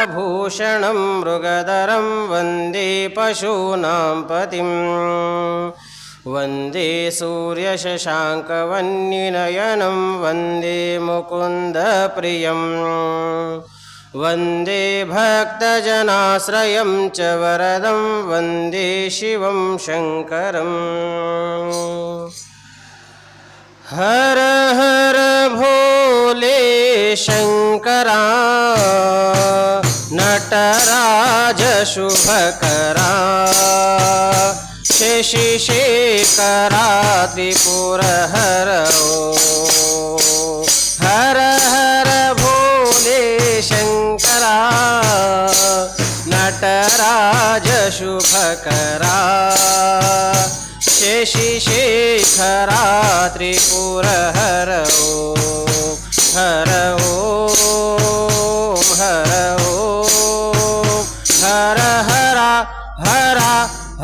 नागभूषणं मृगधरं वन्दे पशूनां पतिं वन्दे सूर्यशशाङ्कवन्निनयनं वन्दे मुकुन्दप्रियं वन्दे भक्तजनाश्रयं च वरदं वन्दे शिवं शङ्करम्। हर हर भोले शंकरा नटराज शुभकरा शशिशेखरा त्रिपुरहरो। हर हर भोले शंकरा नटराज शुभकरा शशिशेखरा त्रिपुरहरो। हर ओम हर ओम हर हरा हरा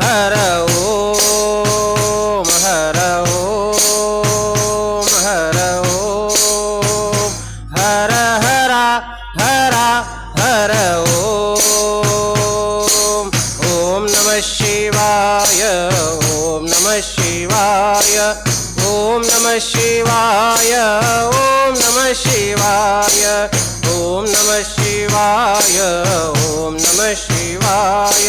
हर ओम हर ओम हर ओम हर हरा हरा हर ओम। ओम नमः शिवाय ओम नमः शिवाय ओम नमः शिवाय ओम नमः शिवाय ओम नमः शिवाय ओम नमः शिवाय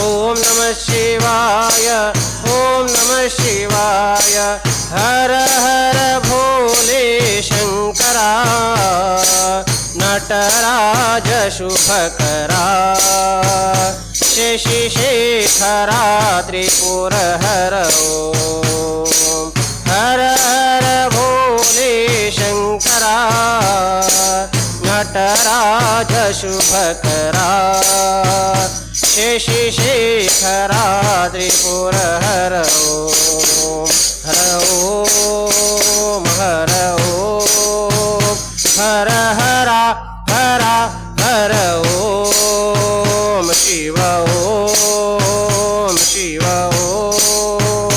ओम नमः शिवाय ओम नमः शिवाय। हर हर भोले शंकरा नटराज शुभकरा शशिशेखरा त्रिपुरहरो। हर हर भोले शंकरा नटराज शुभकरा शशिशेखरा त्रिपुरहरो। हर ओम हर ओम हर हरा हरा हर ओम शिव ओम शिव ओम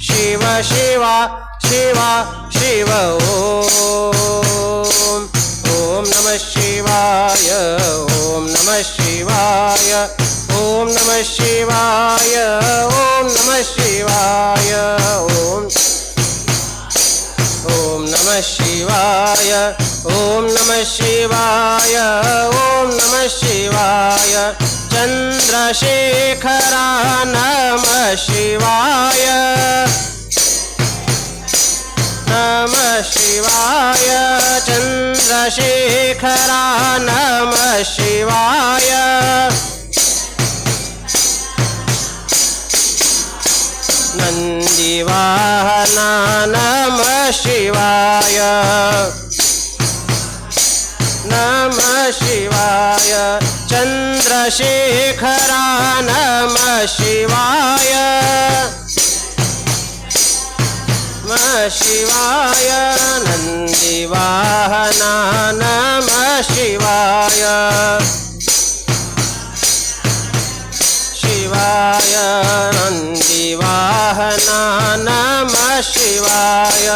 शिव शिव शिव शिव ओम। ओम नमः शिवाय ओम नमः शिवाय ओम नमः शिवाय ओम नमः शिवाय ओम नमः शिवाय ओम नमः शिवाय ओम नमः शिवाय। चंद्रशेखरा नमः शिवाय नमः शिवाय चंद्रशेखरा नमः शिवाय। नंदीवाहना नमः शिवाय नमः शिवाय चंद्रशेखरा नमः शिवाय नमः शिवाय। नंदीवाहना नमः शिवाय शिवाय नंदीवाहना नमः शिवाय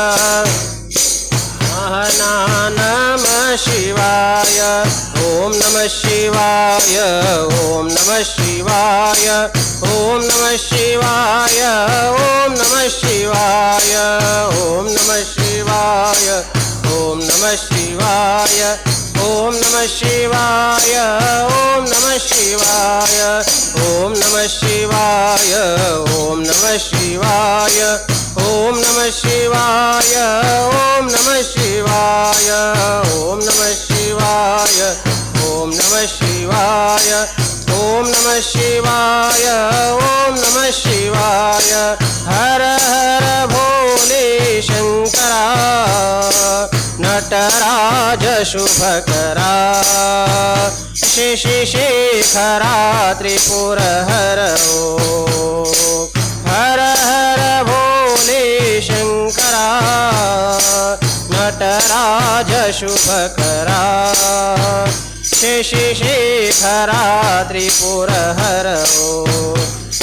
वाहना नमः शिवाय। ओम नमः शिवाय ओम नमः शिवाय ओम नमः शिवाय ओम नमः शिवाय ओम नमः शिवाय ओम नमः शिवाय ओम नमः शिवाय ओम नमः शिवाय ओम नमः शिवाय ओम नमः शिवाय ओम नमः शिवाय ओम नमः शिवाय ओम नमः शिवाय ओम नमः शिवाय ओम नमः शिवाय ओम नमः शिवाय। हर हर भोले शंकरा नटराज शुभकरा शशिशेखरा त्रिपुरहरो। हर हर भोले शंकरा नटराज शुभकरा शशिशेखरा त्रिपुरहरो।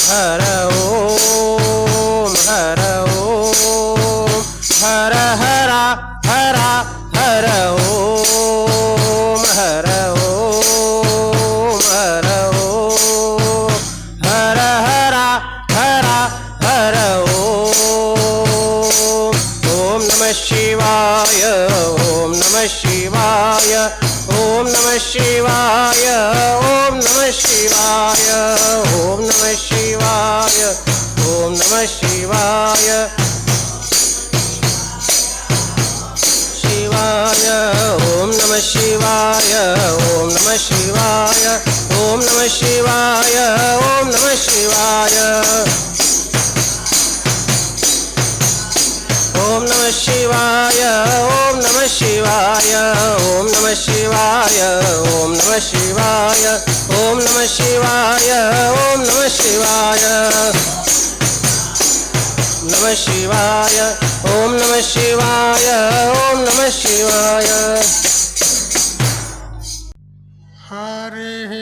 हर ओम हर ओम हर हरा हरा हर ओम हर ओम शिवाय ॐ नमः शिवाय ॐ नमः शिवाय शिवाय ॐ नमः शिवाय ॐ नमः शिवाय ॐ नमः शिवाय ॐ नमः शिवाय ॐ नमः शिवाय ॐ नमः शिवाय ॐ नमः शिवाय ॐ नमः शिवाय ॐ नमः शिवाय ॐ नमः शिवाय नमः शिवाय ॐ नमः शिवाय ॐ नमः शिवाय हरिः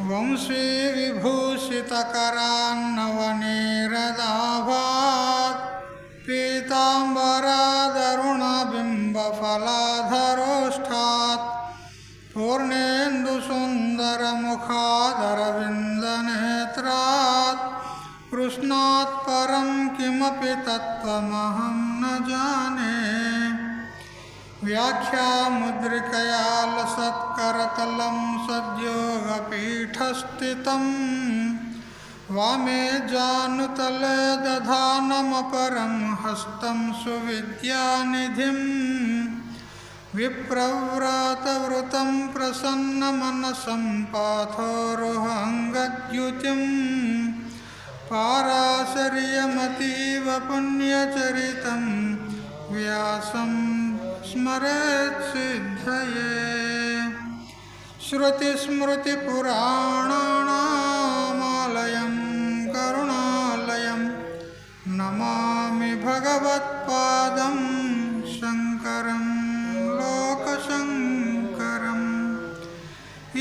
वंशी विभूषितकरान्नवनीरदाभात् पीताम्बरादरुणबिम्बफलाधरोष्ठात् पूर्णेन्दुसुन्दरमुखादरविन्दनेत्रात् कृष्णात् परं किमपि तत्त्वमहं न जाने व्याख्यामुद्रिकया लसत्करतलं सद्योगपीठस्थितं वामे जानुतले दधानमपरं हस्तं सुविद्यानिधिं विप्रव्रातवृतं प्रसन्नमनसं पाथोरुहङ्गद्युतिं पाराशर्यमतीव पुण्यचरितं व्यासं स्मरेत् सिद्धये श्रुतिस्मृतिपुराणानामालयं करुणालयं नमामि भगवत्पादं शङ्करं लोकशङ्करम्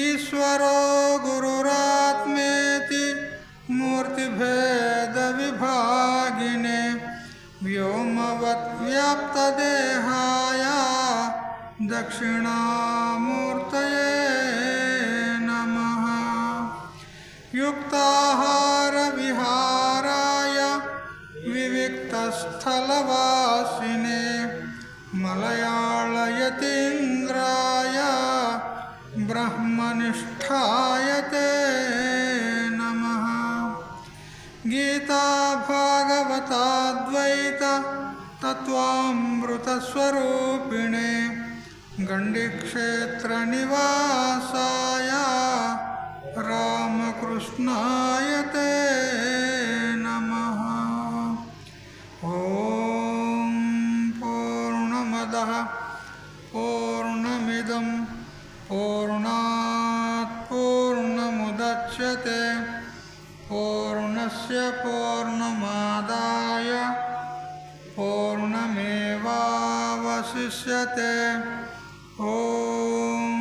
ईश्वरो गुरुरात्मेति मूर्तिभेदविभागिने व्योमवद्व्याप्तदेहाय दक्षिणामूर्तये नमः युक्ताहारविहाराय विविक्तस्थलवासिने मलयाळयतीन्द्राय ब्रह्मनिष्ठाय ते नमः गीता भागवताद्वैत तत्त्वामृतस्वरूपिणे गण्डीक्षेत्रनिवासाय रामकृष्णाय ते नमः ॐ पूर्णमदः पूर्णमिदं पूर्णात् पूर्णमुदच्यते पूर्णस्य पूर्णमादाय पूर्णमेवावशिष्यते ॐ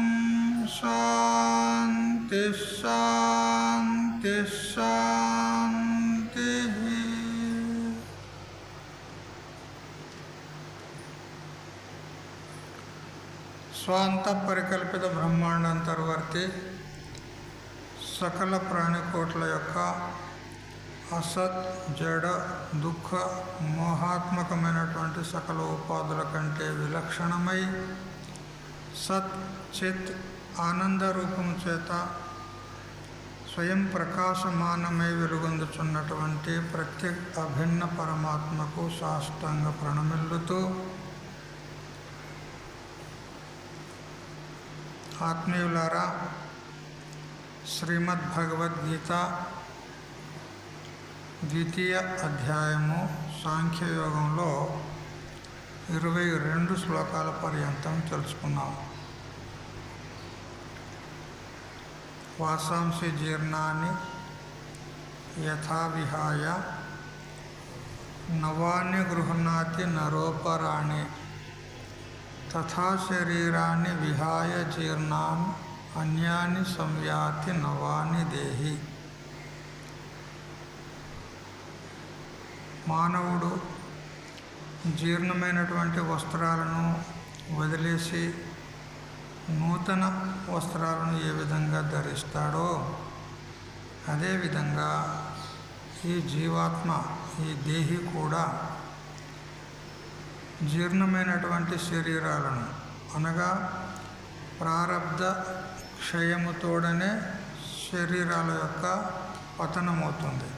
शान्ति शान्ति शान्तिः స్వాంత పరికల్పిత బ్రహ్మాండాంతర్వర్తి సకల ప్రాణికోట్ల యొక్క అసత్ జడ దుఃఖ మోహాత్మకమైనటువంటి సకల ఉపాధుల కంటే విలక్షణమై సత్ చిత్ ఆనంద రూపము చేత స్వయం ప్రకాశమానమై వెలుగొందుచున్నటువంటి ప్రత్యేక అభిన్న పరమాత్మకు సాష్టాంగ ప్రణమిల్లుతూ ఆత్మీయులారా, శ్రీమద్ భగవద్గీత ద్వితీయ అధ్యాయము సాంఖ్యయోగంలో 22 శ్లోకాల పర్యంతం తెలుసుకున్నాం. వాసాంసి జీర్ణాన్ని యథా విహాయ నవాన్ని గృహ్ణాతి నరోపరాణి తథా శరీరాన్ని విహాయ జీర్ణాన్ అన్యాని సంయాతి నవాని దేహి. మానవుడు జీర్ణమైనటువంటి వస్త్రాలను వదిలేసి నూతన వస్త్రాలను ఏ విధంగా ధరిస్తాడో అదేవిధంగా ఈ జీవాత్మ, ఈ దేహి కూడా జీర్ణమైనటువంటి శరీరాలను అనగా ప్రారబ్ధ క్షయముతోడనే శరీరాల యొక్క పతనమవుతుంది.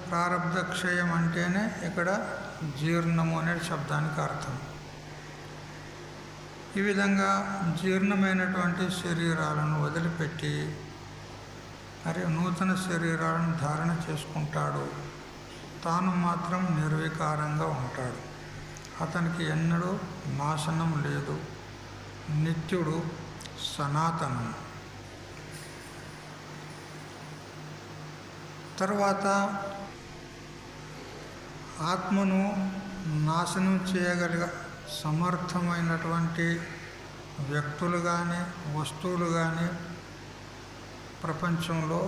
ప్రారబ్ధ క్షయం అంటేనే ఇక్కడ జీర్ణము అనే శబ్దానికి అర్థం. ఈ విధంగా జీర్ణమైనటువంటి శరీరాలను వదిలిపెట్టి మరి నూతన శరీరాలను ధారణ చేసుకుంటాడు. తాను మాత్రం నిర్వికారంగా ఉంటాడు. అతనికి ఎన్నడూ నాశనం లేదు. నిత్యుడు, సనాతనం. తరువాత ఆత్మను నాశనం చేయగలిగ సమర్థమైనటువంటి వ్యక్తులు కానీ వస్తువులు కానీ ప్రపంచంలో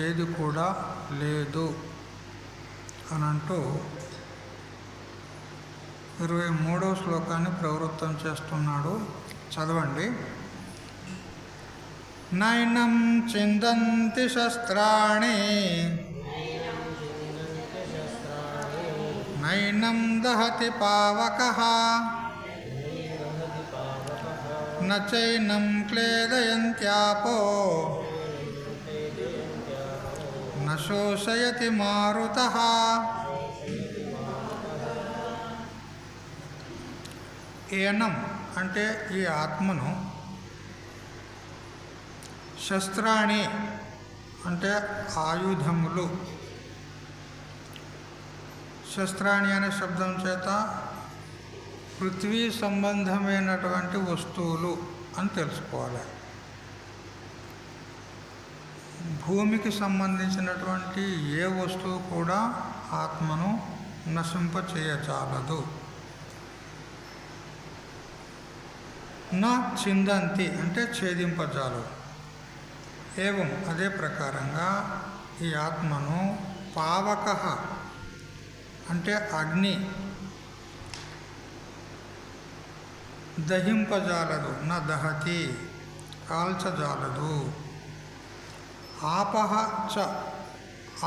ఏది కూడా లేదు అని అంటూ 23వ శ్లోకాన్ని ప్రవృత్తం చేస్తున్నాడు. చదవండి. నైనం చిందంతి శస్త్రాణి నైనం దహతి పావకః నచైనం క్లేదయంత్యాపో న శోషయతి మారుతః. ఏనం అంటే ఈ ఆత్మను, శస్త్రాణి అంటే ఆయుధములు. శస్త్రాణి అనే శబ్దం చేత పృథ్వీ సంబంధమైనటువంటి వస్తువులు అని తెలుసుకోవాలి. భూమికి సంబంధించినటువంటి ఏ వస్తువు కూడా ఆత్మను నశింపచేయచాలదు. నా చిందంతి అంటే ఛేదింపజాలదు. ఏవం అదే ప్రకారంగా ఈ ఆత్మను పావకః అంటే అగ్ని దహింపజాలదు. నా దహతి కాల్చజాలదు. ఆపహ చ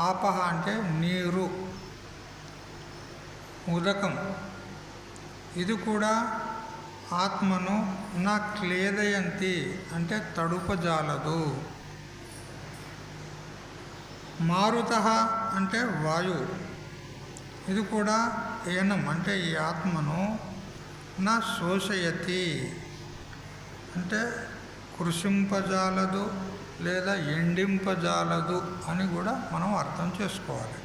ఆపహ అంటే నీరు, ఉదకం. ఇది కూడా ఆత్మను నా క్లేదయంతి అంటే తడుపజాలదు. మారుతః అంటే వాయువు. ఇది కూడా ఏనం అంటే ఈ ఆత్మను నా శోషయతి అంటే కృషింపజాలదు లేదా ఎండింపజాలదు అని కూడా మనం అర్థం చేసుకోవాలి.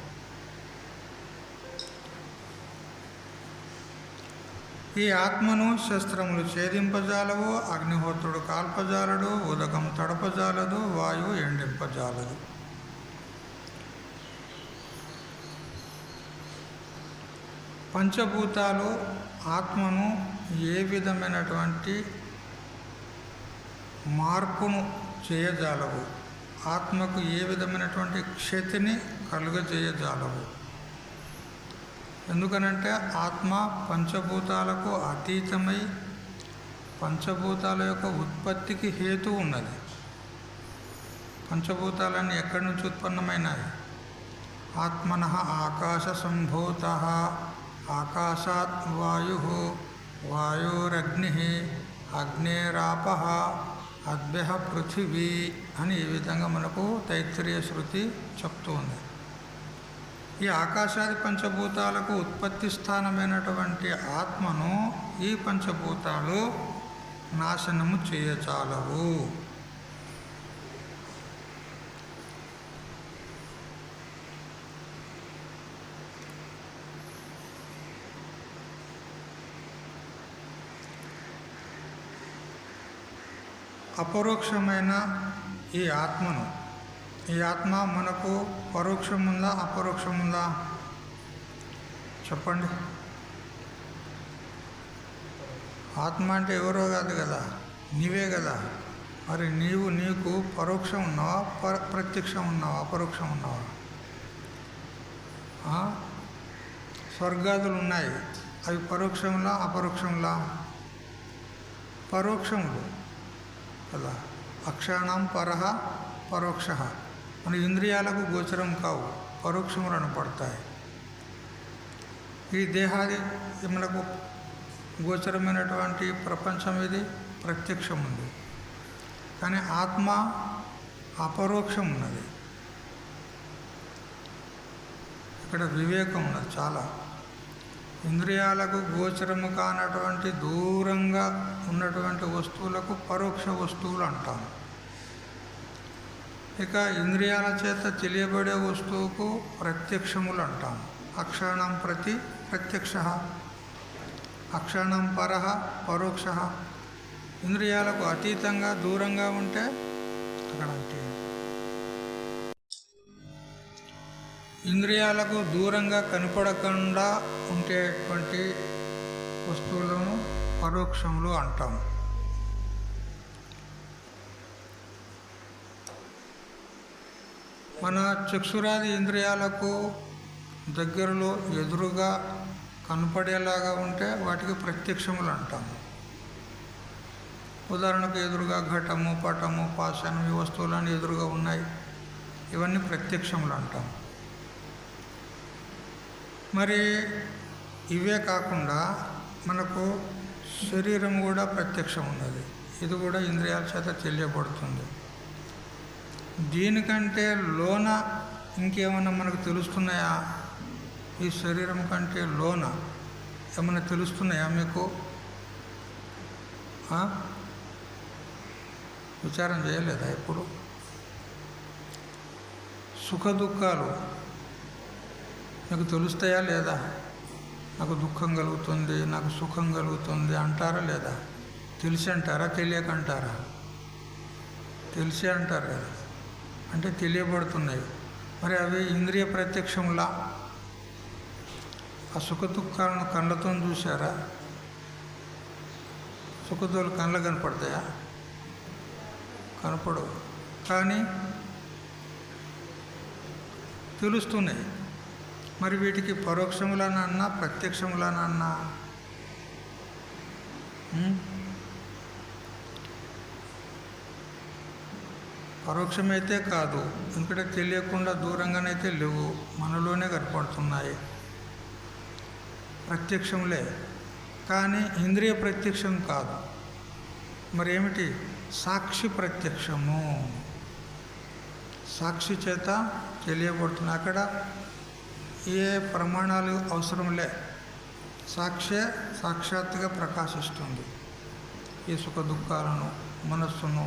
ఈ ఆత్మను శస్త్రములు ఛేదింపజాలవు, అగ్నిహోత్రుడు కాల్పజాలడు, ఉదకం తడపజాలదు, వాయువు ఎండింపజాలదు. పంచభూతాలు ఆత్మను ఏ విధమైనటువంటి మార్పును చేయజాలవు, ఆత్మకు ఏ విధమైనటువంటి క్షతిని కలుగజేయజాలవు. ఎందుకనంటే ఆత్మ పంచభూతాలకు అతీతమై పంచభూతాల యొక్క ఉత్పత్తికి హేతు ఉన్నది. పంచభూతాలన్నీ ఎక్కడి నుంచి ఉత్పన్నమైనాయి? ఆత్మనః ఆకాశ సంభూతః, ఆకాశాత్ వాయుః, వాయోరగ్నిః, అగ్నేరాపః, అద్భ్యః పృథివీ అని ఈ విధంగా మనకు తైత్తిరీయ శృతి చెప్తూ ఉంది. ఈ ఆకాశాది పంచభూతాలకు ఉత్పత్తి స్థానమైనటువంటి ఆత్మను ఈ పంచభూతాలు నాశనము చేయచాలవు. అపరోక్షమైన ఈ ఆత్మను, ఈ ఆత్మ మనకు పరోక్షం ఉందా అపరోక్షం ఉందా చెప్పండి. ఆత్మ అంటే ఎవరో కాదు కదా, నీవే కదా. మరి నీకు పరోక్షం ఉన్నావా, ప్రత్యక్షం ఉన్నావా, అపరోక్షం ఉన్నావా? స్వర్గాదులు ఉన్నాయి, అవి పరోక్షంలా అపరోక్షంలా? పరోక్షములు కదా. అక్షాణం పరహ పరోక్ష. మన ఇంద్రియాలకు గోచరం కావు, పరోక్షములు అనపడతాయి. ఈ దేహాది మనకు గోచరమైనటువంటి ప్రపంచం ఇది ప్రత్యక్షం ఉంది, కానీ ఆత్మ అపరోక్షం ఉన్నది. ఇక్కడ వివేకం ఉన్నది చాలా. ఇంద్రియాలకు గోచరము కానటువంటి దూరంగా ఉన్నటువంటి వస్తువులకు పరోక్ష వస్తువులు అంటాం. ఇక ఇంద్రియాల చేత తెలియబడే వస్తువుకు ప్రత్యక్షములు అంటాం. అక్షాణం ప్రతి ప్రత్యక్ష, అక్షాణం పరహ పరోక్ష. ఇంద్రియాలకు అతీతంగా దూరంగా ఉంటే అక్కడ అంటే ఇంద్రియాలకు దూరంగా కనపడకుండా ఉండేటువంటి వస్తువులను పరోక్షములు అంటాం. మన చక్షురాది ఇంద్రియాలకు దగ్గరలో ఎదురుగా కనపడేలాగా ఉంటే వాటికి ప్రత్యక్షములు అంటాం. ఉదాహరణకు ఎదురుగా ఘటము, పటము, పాషాణం ఈ వస్తువులన్నీ ఎదురుగా ఉన్నాయి, ఇవన్నీ ప్రత్యక్షములు అంటాం. మరి ఇవే కాకుండా మనకు శరీరం కూడా ప్రత్యక్షం ఉన్నది, ఇది కూడా ఇంద్రియాల చేత తెలియబడుతుంది. దీనికంటే లోన ఇంకేమన్నా మనకు తెలుస్తున్నాయా? ఈ శరీరం కంటే లోన ఏమన్నా తెలుస్తున్నాయా మీకు? విచారం చేయలేదా ఎప్పుడు? సుఖ దుఃఖాలు మీకు తెలుస్తాయా లేదా? నాకు దుఃఖం కలుగుతుంది, నాకు సుఖం కలుగుతుంది అంటారా లేదా? తెలిసి అంటారా, తెలియక అంటారా? తెలిసి అంటారు కదా, అంటే తెలియబడుతున్నాయి. మరి అవి ఇంద్రియ ప్రత్యక్షంలా. ఆ సుఖ దుఃఖాలను కళ్ళతో చూసారా? సుఖదులు కళ్ళ కనపడతాయా? కనపడవు, కానీ తెలుస్తున్నాయి. మరి వీటికి పరోక్షములనన్నా ప్రత్యక్షములనన్నా పరోక్షమైతే కాదు, ఎందుకంటే తెలియకుండా దూరంగానైతే లేవు, మనలోనే కనపడుతున్నాయి. ప్రత్యక్షములే, కానీ ఇంద్రియ ప్రత్యక్షం కాదు. మరి ఏమిటి? సాక్షి ప్రత్యక్షము. సాక్షి చేత తెలియబడుతుంది. అక్కడ ఏ ప్రమాణాలు అవసరం లే, సాక్షే సాక్షాత్తుగా ప్రకాశిస్తుంది. ఈ సుఖ దుఃఖాలను, మనస్సును,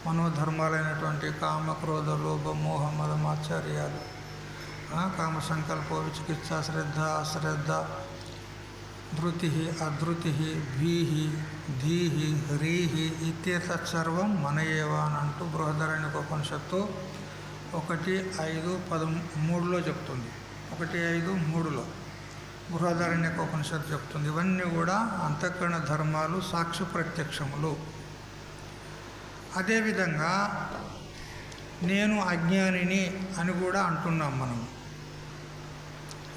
మనోధర్మాలైనటువంటి కామ, క్రోధ, లోభ, మోహ, మదమాచార్యాలు, కామ సంకల్ప, విచికిత్స, శ్రద్ధ, అశ్రద్ధ, ధృతి, అధృతి, భీహి, ధీహి, హ్రీహి ఇత్యేతత్సర్వం మన ఏవ అని అంటూ బృహదారణ్యకోపనిషత్తు 1:5-13 చెప్తుంది. 1:5-3 బృహదారణ్యకోపనిషత్తు చెప్తుంది. ఇవన్నీ కూడా అంతఃకరణ ధర్మాలు, సాక్షి ప్రత్యక్షములు. అదేవిధంగా నేను అజ్ఞానిని అని కూడా అంటున్నాం మనం.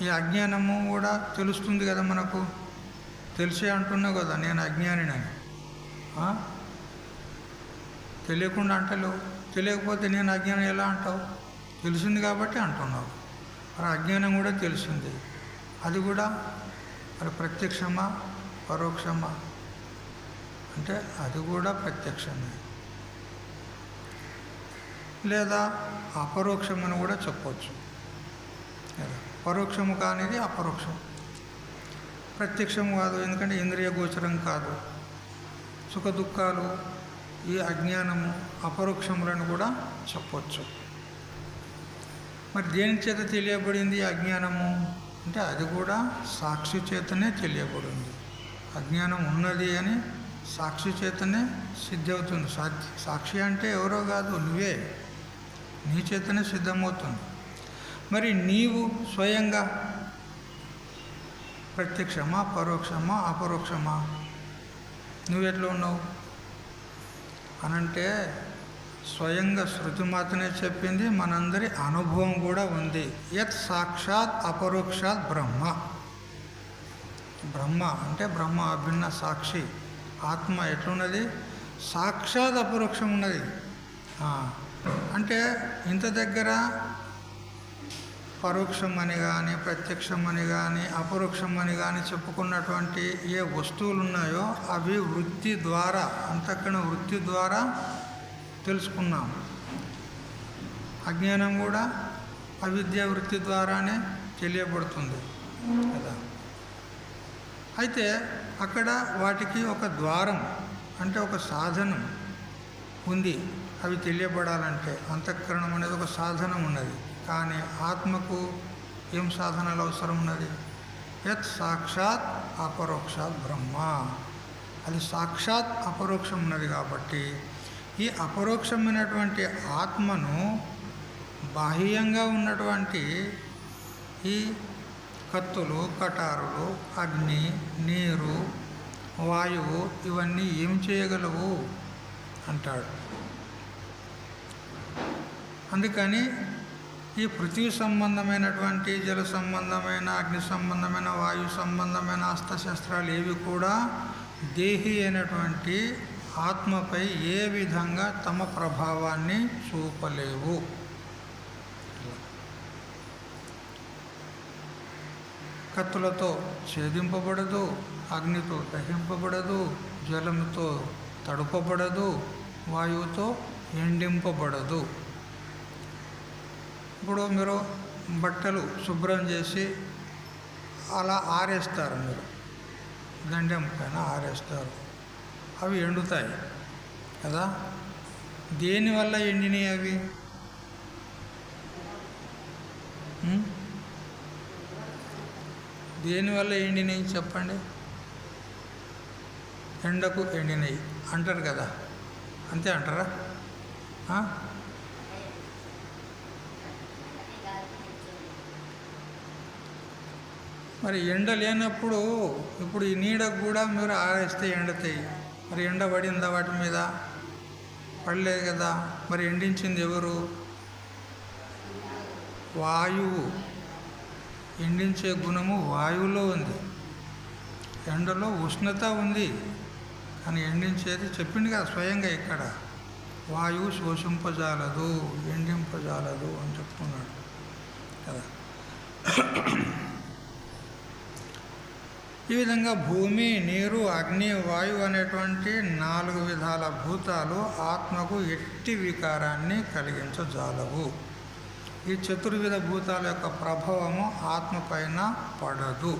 ఈ అజ్ఞానము కూడా తెలుస్తుంది కదా మనకు, తెలిసే అంటున్నావు కదా నేను అజ్ఞానిని అని. తెలియకుండా అంటలేవు. తెలియకపోతే నేను అజ్ఞానం ఎలా అంటావు? తెలిసింది కాబట్టి అంటున్నావు. మరి అజ్ఞానం కూడా తెలిసింది, అది కూడా మరి ప్రత్యక్షమా పరోక్షమా అంటే అది కూడా ప్రత్యక్షమే, లేదా అపరోక్షమని కూడా చెప్పవచ్చు. పరోక్షము కానిది అపరోక్షం, ప్రత్యక్షము కాదు, ఎందుకంటే ఇంద్రియ గోచరం కాదు. సుఖ దుఃఖాలు, ఈ అజ్ఞానము అపరోక్షములను కూడా చెప్పవచ్చు. మరి దేని చేత తెలియబడింది అజ్ఞానము అంటే అది కూడా సాక్షి చేతనే తెలియబడింది. అజ్ఞానం ఉన్నది అని సాక్షి చేతనే సిద్ధి అవుతుంది. సాక్షి అంటే ఎవరో కాదు, నువ్వే. నీ చేతనే సిద్ధమవుతుంది. మరి నీవు స్వయంగా ప్రత్యక్షమా, పరోక్షమా, అపరోక్షమా? నువ్వెట్లా ఉన్నావు అనంటే స్వయంగా శృతి మాత్రమే చెప్పింది, మనందరి అనుభవం కూడా ఉంది. యత్ సాక్షాత్ అపరోక్షాత్ బ్రహ్మ. బ్రహ్మ అంటే బ్రహ్మ అభిన్న సాక్షి. ఆత్మ ఎట్లున్నది? సాక్షాత్ అపరోక్షం ఉన్నది. అంటే ఇంత దగ్గర పరోక్షం అని కానీ, ప్రత్యక్షం అని కానీ, అపరోక్షం అని కానీ చెప్పుకున్నటువంటి ఏ వస్తువులు ఉన్నాయో అవి వృత్తి ద్వారా, అంతఃకరణ వృత్తి ద్వారా తెలుసుకున్నాం. అజ్ఞానం కూడా అవిద్య వృత్తి ద్వారానే తెలియబడుతుంది కదా. అయితే అక్కడ వాటికి ఒక ద్వారం అంటే ఒక సాధనం ఉంది. అవి తెలియబడాలంటే అంతఃకరణం అనేది ఒక సాధనం ఉన్నది. కానీ ఆత్మకు ఏం సాధనాలు అవసరం ఉన్నది? యత్ సాక్షాత్ అపరోక్షాత్ బ్రహ్మ. అది సాక్షాత్ అపరోక్షం ఉన్నది. కాబట్టి ఈ అపరోక్షమైనటువంటి ఆత్మను బాహ్యంగా ఉన్నటువంటి ఈ కత్తులు, కటారులు, అగ్ని, నీరు, వాయువు ఇవన్నీ ఏం చేయగలవు అంటాడు. అందుకని ఈ పృథ్వీ సంబంధమైనటువంటి, జల సంబంధమైన, అగ్ని సంబంధమైన, వాయు సంబంధమైన అస్త్రశస్త్రాలు ఏవి కూడా దేహి అయినటువంటి ఆత్మపై ఏ విధంగా తమ ప్రభావాన్ని చూపలేవు. కత్తులతో ఛేదింపబడదు, అగ్నితో దహింపబడదు, జలంతో తడుపబడదు, వాయువుతో ఎండింపబడదు. ఇప్పుడు మీరు బట్టలు శుభ్రం చేసి అలా ఆరేస్తారు, మీరు దండెం పైన ఆరేస్తారు, అవి ఎండుతాయి కదా. దేనివల్ల ఎండినాయి అవి? దేనివల్ల ఎండినాయి చెప్పండి? ఎండకు ఎండినాయి అంటారు కదా, అంతే అంటారా? మరి ఎండ లేనప్పుడు ఇప్పుడు ఈ నీడకు కూడా మీరు ఆరేస్తే ఎండుతాయి. మరి ఎండ పడిందా వాటి మీద? పడలేదు కదా. మరి ఎండించింది ఎవరు? వాయువు. ఎండించే గుణము వాయువులో ఉంది. ఎండలో ఉష్ణత ఉంది, కానీ ఎండించేది చెప్పింది కదా స్వయంగా ఇక్కడ. వాయువు శోషింపజాలదు, ఎండింపజాలదు అని చెప్తున్నాడు కదా. ఈ విధంగా భూమి, నీరు, అగ్ని, వాయువు అనేటువంటి 4 విధాల భూతాలు ఆత్మకు ఎట్టి వికారాన్ని కలిగించజాలవు. ఈ చతుర్విధ భూతాల యొక్క ప్రభావము ఆత్మ పైన పడదు.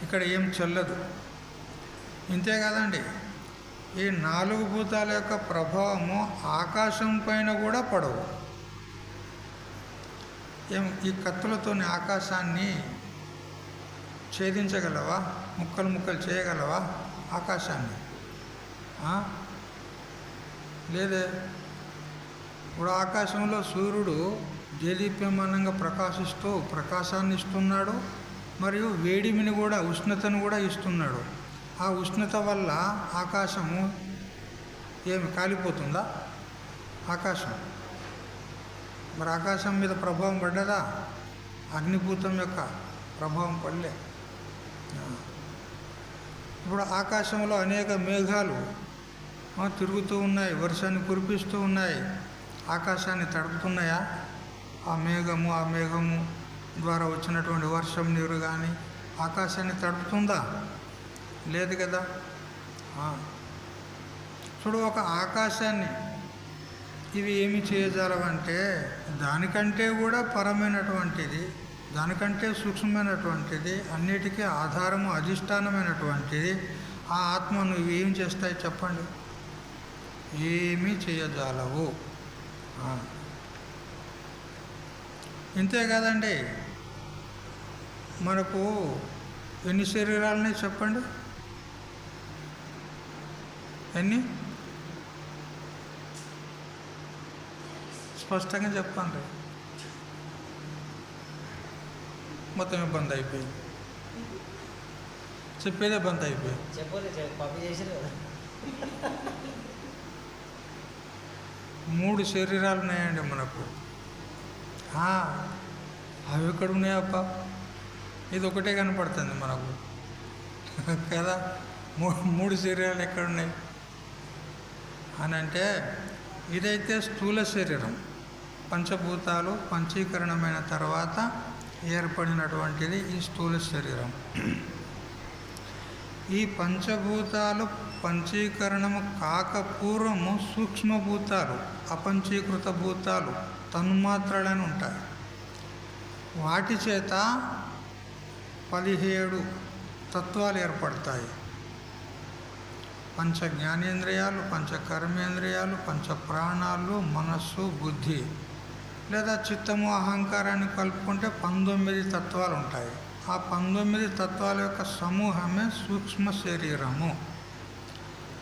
ఇక్కడ ఏం చెల్లదు. ఇంతే కదండి, ఈ 4 భూతాల యొక్క ప్రభావము ఆకాశం పైన కూడా పడవు. ఈ కత్తులతోని ఆకాశాన్ని ఛేదించగలవా? ముక్కలు ముక్కలు చేయగలవా ఆకాశాన్ని? లేదే. ఇప్పుడు ఆకాశంలో సూర్యుడు దేదీప్యమానంగా ప్రకాశిస్తూ ప్రకాశాన్ని ఇస్తున్నాడు, మరియు వేడిమిని కూడా, ఉష్ణతను కూడా ఇస్తున్నాడు. ఆ ఉష్ణత వల్ల ఆకాశము ఏమి కాలిపోతుందా? ఆకాశం మరి ఆకాశం మీద ప్రభావం పడ్డదా? అగ్నిభూతం యొక్క ప్రభావం పడలే. ఇప్పుడు ఆకాశంలో అనేక మేఘాలు తిరుగుతూ ఉన్నాయి, వర్షాన్ని కురిపిస్తూ ఉన్నాయి, ఆకాశాన్ని తడుపుతున్నాయా? ఆ మేఘము ద్వారా వచ్చినటువంటి వర్షం నీరు కానీ ఆకాశాన్ని తడుపుతుందా? లేదు కదా. చూడు, ఒక ఆకాశాన్ని ఇవి ఏమి చేయజాలవంటే దానికంటే కూడా పరమైనటువంటిది, దానికంటే సూక్ష్మమైనటువంటిది, అన్నిటికీ ఆధారము అధిష్టానమైనటువంటిది ఆ ఆత్మను ఇవి ఏం చేస్తాయి చెప్పండి? ఏమీ చేయజాలవు. ఇంతే కదండి. మనకు ఎన్ని శరీరాలని చెప్పండి? ఎన్ని స్పష్టంగా చెప్పండి. మొత్తం బంద్ అయిపోయింది, చెప్పేదే బంద్ అయిపోయింది. కాపీ చేసారు కదా. 3 శరీరాలు ఉన్నాయండి మనకు. అవి ఎక్కడ ఉన్నాయప్ప? ఇది ఒకటే కనపడుతుంది మనకు కదా. 3 శరీరాలు ఎక్కడున్నాయి అని అంటే, ఇదైతే స్థూల శరీరం, పంచభూతాలు పంచీకరణమైన తర్వాత ఏర్పడినటువంటిది ఈ స్థూల శరీరం. ఈ పంచభూతాలు పంచీకరణము కాకపూర్వము సూక్ష్మభూతాలు, అపంచీకృత భూతాలు, తన్మాత్రలని ఉంటాయి. వాటి చేత 17 తత్వాలు ఏర్పడతాయి. పంచ జ్ఞానేంద్రియాలు, పంచ కర్మేంద్రియాలు, పంచ ప్రాణాలు, మనస్సు, బుద్ధి లేదా చిత్తము, అహంకారాన్ని కలుపుకుంటే 19 తత్వాలు ఉంటాయి. ఆ 19 తత్వాల యొక్క సమూహమే సూక్ష్మ శరీరము.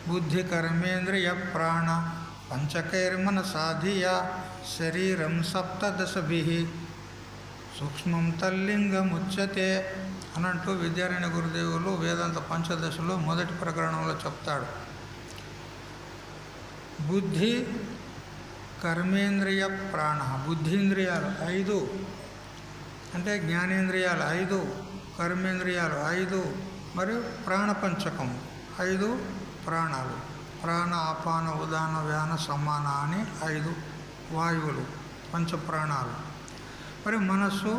బుద్ధి కర్మేంద్రియ ప్రాణ పంచకైర్మన సాధియ శరీరం సప్తదశభి సూక్ష్మం తల్లింగముచ్యతే అనంటూ విద్యారణ్య గురుదేవులు వేదాంత పంచదశలో మొదటి ప్రకరణంలో చెప్తాడు. బుద్ధి కర్మేంద్రియ ప్రాణ, బుద్ధీంద్రియాలు 5 అంటే జ్ఞానేంద్రియాలు 5, కర్మేంద్రియాలు 5, మరియు ప్రాణపంచకం 5 ప్రాణాలు. ప్రాణ అపాన ఉదాన వ్యాన సమాన అని 5 వాయువులు, పంచప్రాణాలు. మరి మనస్సు,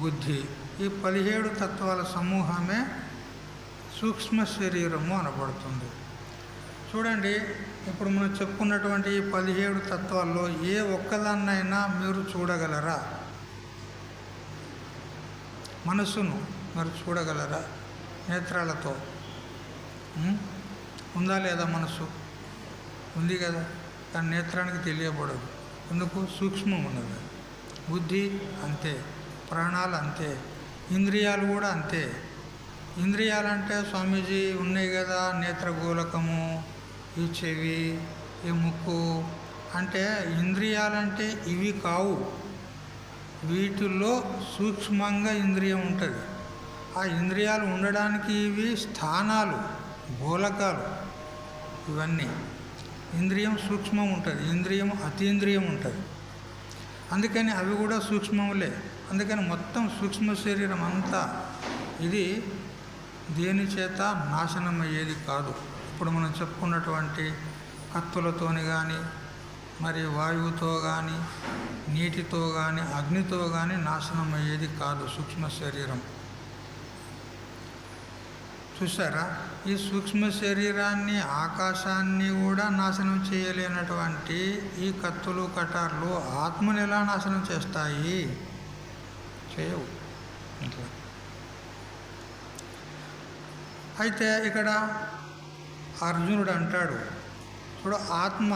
బుద్ధి, ఈ 17 తత్వాల సమూహమే సూక్ష్మ శరీరము అనబడుతుంది. చూడండి, ఇప్పుడు మనం చెప్పుకున్నటువంటి ఈ 17 తత్వాల్లో ఏ ఒక్కదాన్నైనా మీరు చూడగలరా? మనస్సును మీరు చూడగలరా నేత్రాలతో? ఉందా లేదా? మనస్సు ఉంది కదా, కానీ నేత్రానికి తెలియబడదు. ఎందుకు? సూక్ష్మం ఉన్నది. బుద్ధి అంతే, ప్రాణాలు అంతే, ఇంద్రియాలు కూడా అంతే. ఇంద్రియాలంటే స్వామీజీ ఉన్నాయి కదా, నేత్రగోళకము, ఈ చెవి, ఈ ముక్కు అంటే ఇంద్రియాలంటే ఇవి కావు. వీటిల్లో సూక్ష్మంగా ఇంద్రియం ఉంటుంది. ఆ ఇంద్రియాలు ఉండడానికి ఇవి స్థానాలు, గోళకాలు. ఇవన్నీ ఇంద్రియం సూక్ష్మం ఉంటుంది, ఇంద్రియం అతీంద్రియం ఉంటుంది. అందుకని అవి కూడా సూక్ష్మములే. అందుకని మొత్తం సూక్ష్మ శరీరం అంతా ఇది దేని చేత నాశనం అయ్యేది కాదు. ఇప్పుడు మనం చెప్పుకున్నటువంటి కత్తులతోని కానీ, మరి వాయువుతో కానీ, నీటితో కానీ, అగ్నితో కానీ నాశనం అయ్యేది కాదు సూక్ష్మ శరీరం. చూసారా? ఈ సూక్ష్మ శరీరాన్ని, ఆకాశాన్ని కూడా నాశనం చేయలేనటువంటి ఈ కత్తులు, కటార్లు ఆత్మను ఎలా నాశనం చేస్తాయి? చేయవు. ఇట్లా అయితే ఇక్కడ అర్జునుడు అంటాడు, చూడు, ఆత్మ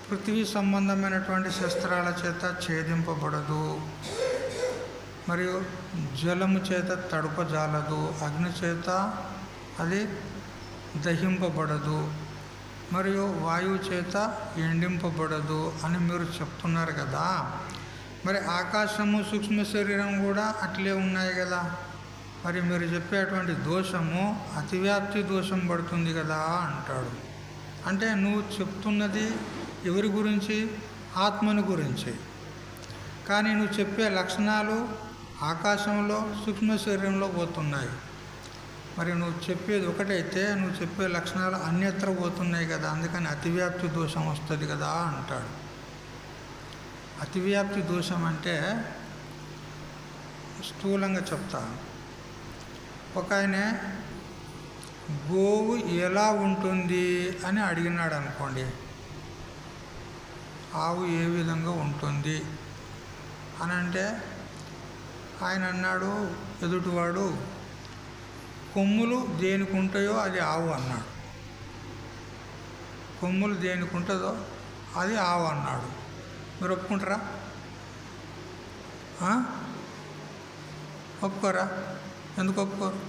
పృథ్వీ సంబంధమైనటువంటి శస్త్రాల చేత ఛేదింపబడదు, మరియు జలము చేత తడుపజాలదు, అగ్ని చేత అది దహింపబడదు, మరియు వాయువు చేత ఎండింపబడదు అని మీరు చెప్తున్నారు కదా. మరి ఆకాశము, సూక్ష్మ శరీరం కూడా అట్లే ఉన్నాయి కదా. మరి మీరు చెప్పేటువంటి దోషము అతివ్యాప్తి దోషం పడుతుంది కదా అంటాడు. అంటే నువ్వు చెప్తున్నది ఎవరి గురించి? ఆత్మను గురించి. కానీ నువ్వు చెప్పే లక్షణాలు ఆకాశంలో, సూక్ష్మ శరీరంలో పోతున్నాయి. మరి నువ్వు చెప్పేది ఒకటైతే నువ్వు చెప్పే లక్షణాలు అన్యత్ర పోతున్నాయి కదా. అందుకని అతివ్యాప్తి దోషం వస్తుంది కదా అంటాడు. అతివ్యాప్తి దోషం అంటే స్థూలంగా చెప్తా. ఒక ఆయన గోవు ఎలా ఉంటుంది అని అడిగినాడు అనుకోండి. ఆవు ఏ విధంగా ఉంటుంది అని అంటే ఆయన అన్నాడు, ఎదుటివాడు, కొమ్ములు దేనికి ఉంటాయో అది ఆవు అన్నాడు. కొమ్ములు దేనికి ఉంటుందో అది ఆవు అన్నాడు. మీరు ఒప్పుకుంటారా? ఒప్పుకోరా? ఎందుకు ఒప్పుకోరు?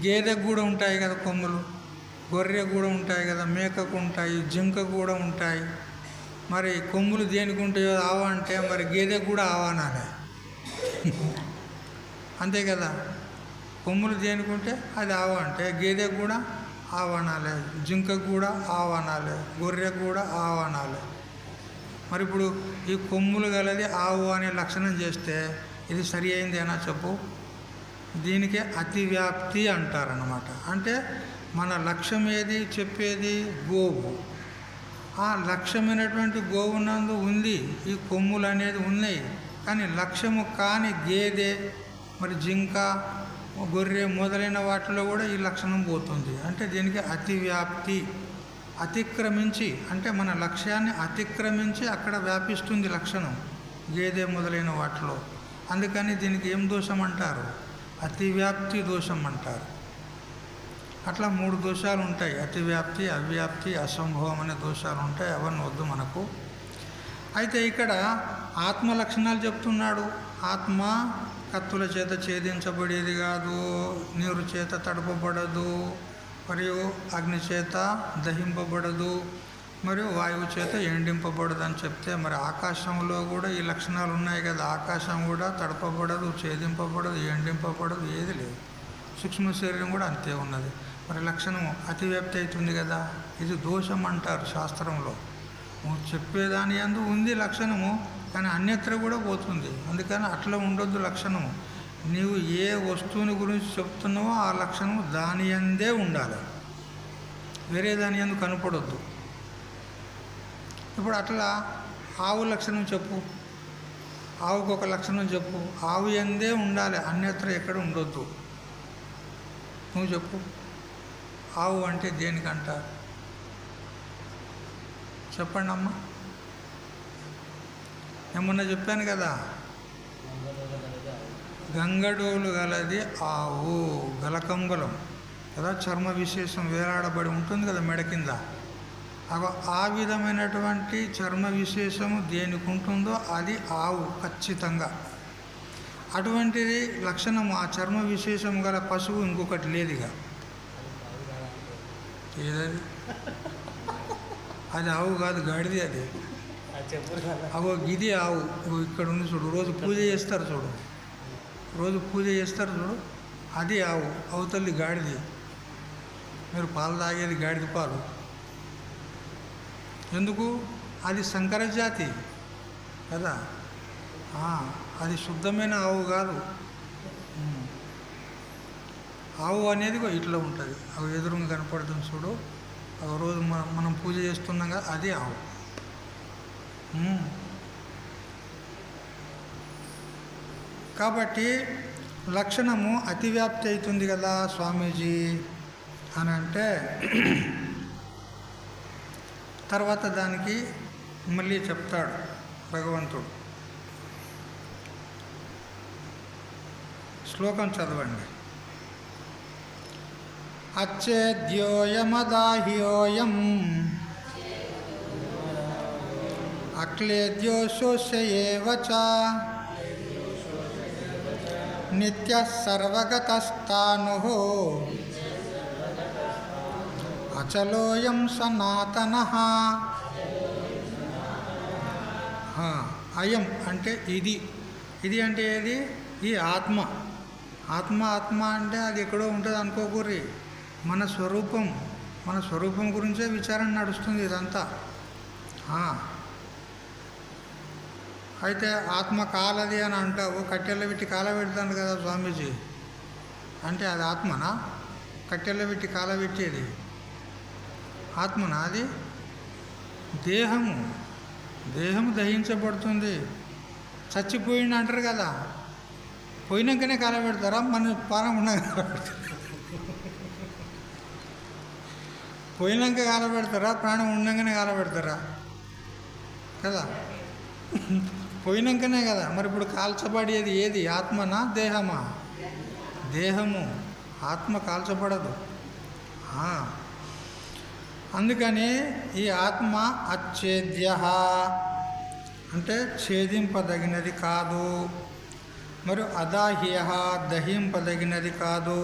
గేదెకు కూడా ఉంటాయి కదా కొమ్ములు, గొర్రెకు కూడా ఉంటాయి కదా, మేకకు ఉంటాయి, జింకకు కూడా ఉంటాయి. మరి కొమ్ములు దేనికి ఉంటాయో ఆవు అంటే మరి గేదెకు కూడా ఆవానాలే. అంతే కదా, కొమ్ములు దేనికి ఉంటే అది ఆవు అంటే గేదెకు కూడా ఆవానాలే, జింకకు కూడా ఆవానాలే, గొర్రెకు కూడా ఆవానాలే. మరి ఇప్పుడు ఈ కొమ్ములు గలది ఆవు అనే లక్షణం చేస్తే ఇది సరి అయిందేనా చెప్పు? దీనికే అతివ్యాప్తి అంటారన్నమాట. అంటే మన లక్ష్యం ఏది చెప్పేది? గోవు. ఆ లక్ష్యమైనటువంటి గోవునందు ఉంది ఈ కొమ్ములు అనేది ఉన్నాయి. కానీ లక్ష్యము కాని గేదె, మరి జింక, గొర్రె మొదలైన వాటిలో కూడా ఈ లక్షణం పోతుంది. అంటే దీనికి అతివ్యాప్తి. అతిక్రమించి అంటే మన లక్ష్యాన్ని అతిక్రమించి అక్కడ వ్యాపిస్తుంది లక్షణం గేదె మొదలైన వాటిలో. అందుకని దీనికి ఏం దోషం అంటారు? అతివ్యాప్తి దోషం అంటారు. అట్లా 3 దోషాలు ఉంటాయి. అతివ్యాప్తి, అవ్యాప్తి, అసంభవం అనే దోషాలు ఉంటాయి. అవన్నీ వద్దు మనకు. అయితే ఇక్కడ ఆత్మ లక్షణాలు చెప్తున్నాడు. ఆత్మ కత్తుల చేత ఛేదించబడేది కాదు, నీరు చేత తడపబడదు, మరియు అగ్ని చేత దహింపబడదు, మరియు వాయువు చేత ఎండింపబడదు అని చెప్తే మరి ఆకాశంలో కూడా ఈ లక్షణాలు ఉన్నాయి కదా. ఆకాశం కూడా తడపబడదు, ఛేదింపబడదు, ఎండింపబడదు, ఏది లేదు. సూక్ష్మ శరీరం కూడా అంతే ఉన్నది. మరి లక్షణము అతివ్యాప్తి అవుతుంది కదా. ఇది దోషం అంటారు శాస్త్రంలో. నువ్వు చెప్పేదాని యందు ఉంది లక్షణము, కానీ అన్యత్ర కూడా పోతుంది. అందుకని అట్లా ఉండొద్దు లక్షణము. నీవు ఏ వస్తువుని గురించి చెప్తున్నావో ఆ లక్షణము దాని యందే ఉండాలి, వేరే దాని యందు కనపడొద్దు. ఇప్పుడు అట్లా ఆవు లక్షణం చెప్పు, ఆవుకు ఒక లక్షణం చెప్పు. ఆవు యందే ఉండాలి, అన్యత్ర ఎక్కడ ఉండొద్దు. నువ్వు చెప్పు, ఆవు అంటే దేనికంటారు? చెప్పండి అమ్మ. ఏమన్నా చెప్పాను కదా, గంగడోలు గలది ఆవు, గలకంబలం కదా, చర్మ విశేషం వేలాడబడి ఉంటుంది కదా మెడ కింద. ఆ విధమైనటువంటి చర్మ విశేషము దేనికి ఉంటుందో అది ఆవు ఖచ్చితంగా. అటువంటిది లక్షణము ఆ చర్మ విశేషం గల పశువు ఇంకొకటి లేదుగా. ఏదది? అది ఆవు కాదు, గాడిది అది. అవో గిది ఆవు. ఇక్కడ ఉంది చూడు, రోజు పూజ చేస్తారు చూడు, రోజు పూజ చేస్తారు చూడు, అది ఆవు. అవతల్లి గాడిది. మీరు పాలు తాగేది గాడిద పాలు. ఎందుకు? అది సంకర జాతి కదా, అది శుద్ధమైన ఆవు కాదు. ఆవు అనేది ఇట్లా ఉంటుంది, అవి ఎదురుగా కనపడుతుంది చూడు, ఒక రోజు మనం పూజ చేస్తున్నాం కదా, అది ఆవు. కాబట్టి లక్షణము అతివ్యాప్తి అవుతుంది కదా స్వామీజీ అని అంటే, తర్వాత దానికి మళ్ళీ చెప్తాడు భగవంతుడు. శ్లోకం చదవండి. అచ్చేద్యోయమదాహ్యోయం అక్లేద్యో శోష్యేవ చ నిత్యః సర్వగతస్థాణుః అచలోయం సనాతనః. అయం అంటే ఇది, ఇది అంటే ఏది? ఈ ఆత్మ. ఆత్మ ఆత్మ అంటే అది ఎక్కడో ఉంటుంది అనుకోకూరి, మన స్వరూపం. మన స్వరూపం గురించే విచారణ నడుస్తుంది ఇదంతా. అయితే ఆత్మ కాలది అని అంటావు, కట్టెల్లో పెట్టి కాల పెడతాను కదా స్వామీజీ అంటే అది ఆత్మనా? కట్టెల్లో పెట్టి కాల పెట్టేది ఆత్మనా? అది దేహము. దేహము దహించబడుతుంది, చచ్చిపోయింది అంటారు కదా. పోయినాకనే కాల పెడతారా? మన ప్రాణం ఉన్నాక కాల పెడతారా? పోయినాక కాల పెడతారా? ప్రాణం ఉండగానే కాల పెడతారా? కదా, పోయినాకనే కదా. మరి ఇప్పుడు కాల్చబడేది ఏది? ఆత్మనా దేహమా? దేహము. ఆత్మ కాల్చబడదు. అందుకని ఈ ఆత్మ అచ్ఛేద్య అంటే ఛేదింపదగినది కాదు. మరియు అదాహ్య దహింపదగినది కాదు,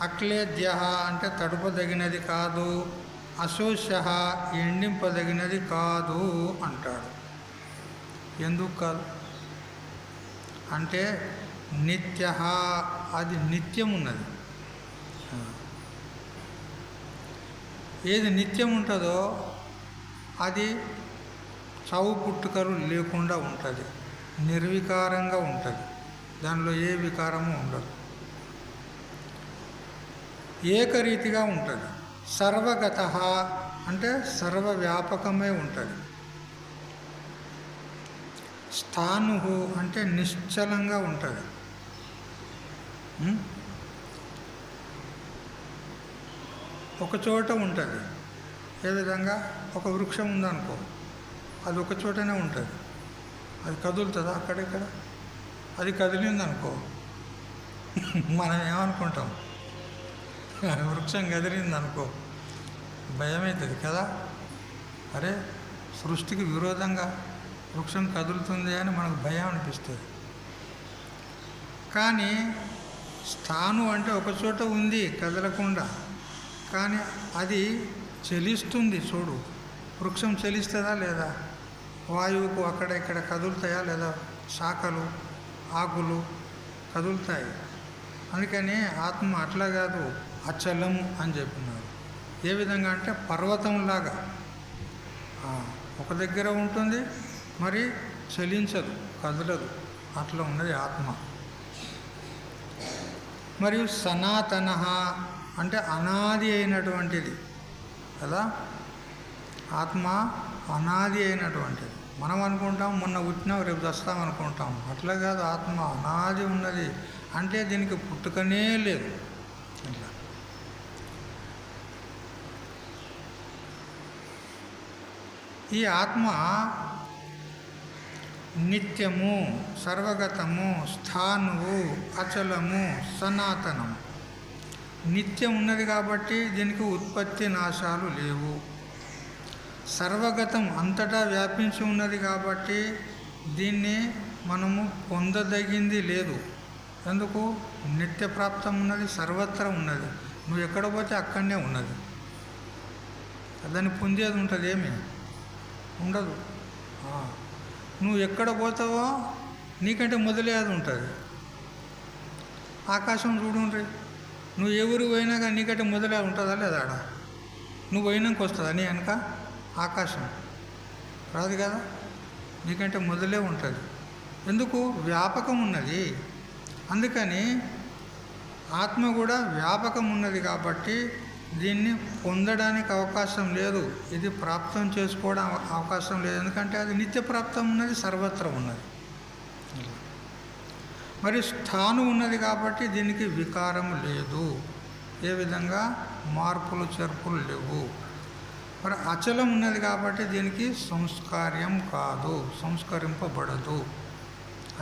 అక్లేద్య అంటే తడుపదగినది కాదు, అశోష్య ఎండింపదగినది కాదు అంటాడు. ఎందుకు కాదు అంటే నిత్య, అది నిత్యం ఉన్నది. ఏది నిత్యం ఉంటుందో అది చావు పుట్టుకలు లేకుండా ఉంటుంది, నిర్వికారంగా ఉంటుంది, దానిలో ఏ వికారము ఉండదు, ఏకరీతిగా ఉంటుంది. సర్వగత అంటే సర్వవ్యాపకమై ఉంటుంది. స్థాను అంటే నిశ్చలంగా ఉంటుంది. ఒక చోట ఉంటుంది. ఏ విధంగా ఒక వృక్షం ఉందనుకో, అది ఒక చోటనే ఉంటుంది, అది కదులుతుందా అక్కడిక్కడ? అది కదిలిందనుకో మనం ఏమనుకుంటాం, వృక్షం కదిలిందనుకో భయమవుతుంది కదా. అరే సృష్టికి విరోధంగా వృక్షం కదులుతుంది అని మనకు భయం అనిపిస్తుంది. కానీ స్థాను అంటే ఒక చోట ఉంది కదలకుండా, కానీ అది చలిస్తుంది. చూడు, వృక్షం చలిస్తుందా లేదా? వాయువుకు అక్కడ ఇక్కడ కదులుతాయా లేదా? శాఖలు ఆకులు కదులుతాయి. అందుకని ఆత్మ అట్లా కాదు, అచలం అని చెప్పినారు. ఏ విధంగా అంటే పర్వతంలాగా ఒక దగ్గర ఉంటుంది, మరి చలించదు, కదలదు, అట్లా ఉన్నది ఆత్మ. మరియు సనాతన అంటే అనాది అయినటువంటిది కదా. ఆత్మ అనాది అయినటువంటిది. మనం అనుకుంటాం మొన్న పుట్టినాం రేపు చస్తాం అనుకుంటాం, అట్లా కాదు. ఆత్మ అనాది ఉన్నది, అంటే దీనికి పుట్టుకనే లేదు. అట్లా ఈ ఆత్మ నిత్యము, సర్వగతము, స్థానువు, అచలము, సనాతనము. నిత్యం ఉన్నది కాబట్టి దీనికి ఉత్పత్తి నాశాలు లేవు. సర్వగతం అంతటా వ్యాపించి ఉన్నది కాబట్టి దీన్ని మనము పొందదగింది లేదు. ఎందుకు? నిత్యప్రాప్తం ఉన్నది, సర్వత్రా ఉన్నది. నువ్వు ఎక్కడ పోతే అక్కడనే ఉన్నది. దాన్ని పొందేది ఉంటుంది, ఏమి ఉండదు. నువ్వు ఎక్కడ పోతావో నీకంటే మొదలే అది ఉంటుంది. ఆకాశం చూడండి, నువ్వు ఏ ఊరికి పోయినా కానీ నీకంటే మొదలే ఉంటుందా లేదా? ఆడ నువ్వు పోయినాక వస్తుందా నీ వెనక ఆకాశం? రాదు కదా, నీకంటే మొదలే ఉంటుంది. ఎందుకు? వ్యాపకం ఉన్నది. అందుకని ఆత్మ కూడా వ్యాపకం ఉన్నది కాబట్టి దీన్ని పొందడానికి అవకాశం లేదు, ఇది ప్రాప్తం చేసుకోవడం అవకాశం లేదు. ఎందుకంటే అది నిత్యప్రాప్తం ఉన్నది, సర్వత్రా ఉన్నది. మరి స్థాను ఉన్నది కాబట్టి దీనికి వికారం లేదు, ఏ విధంగా మార్పులు చేర్పులు లేవు. మరి అచలం ఉన్నది కాబట్టి దీనికి సంస్కార్యం కాదు, సంస్కరింపబడదు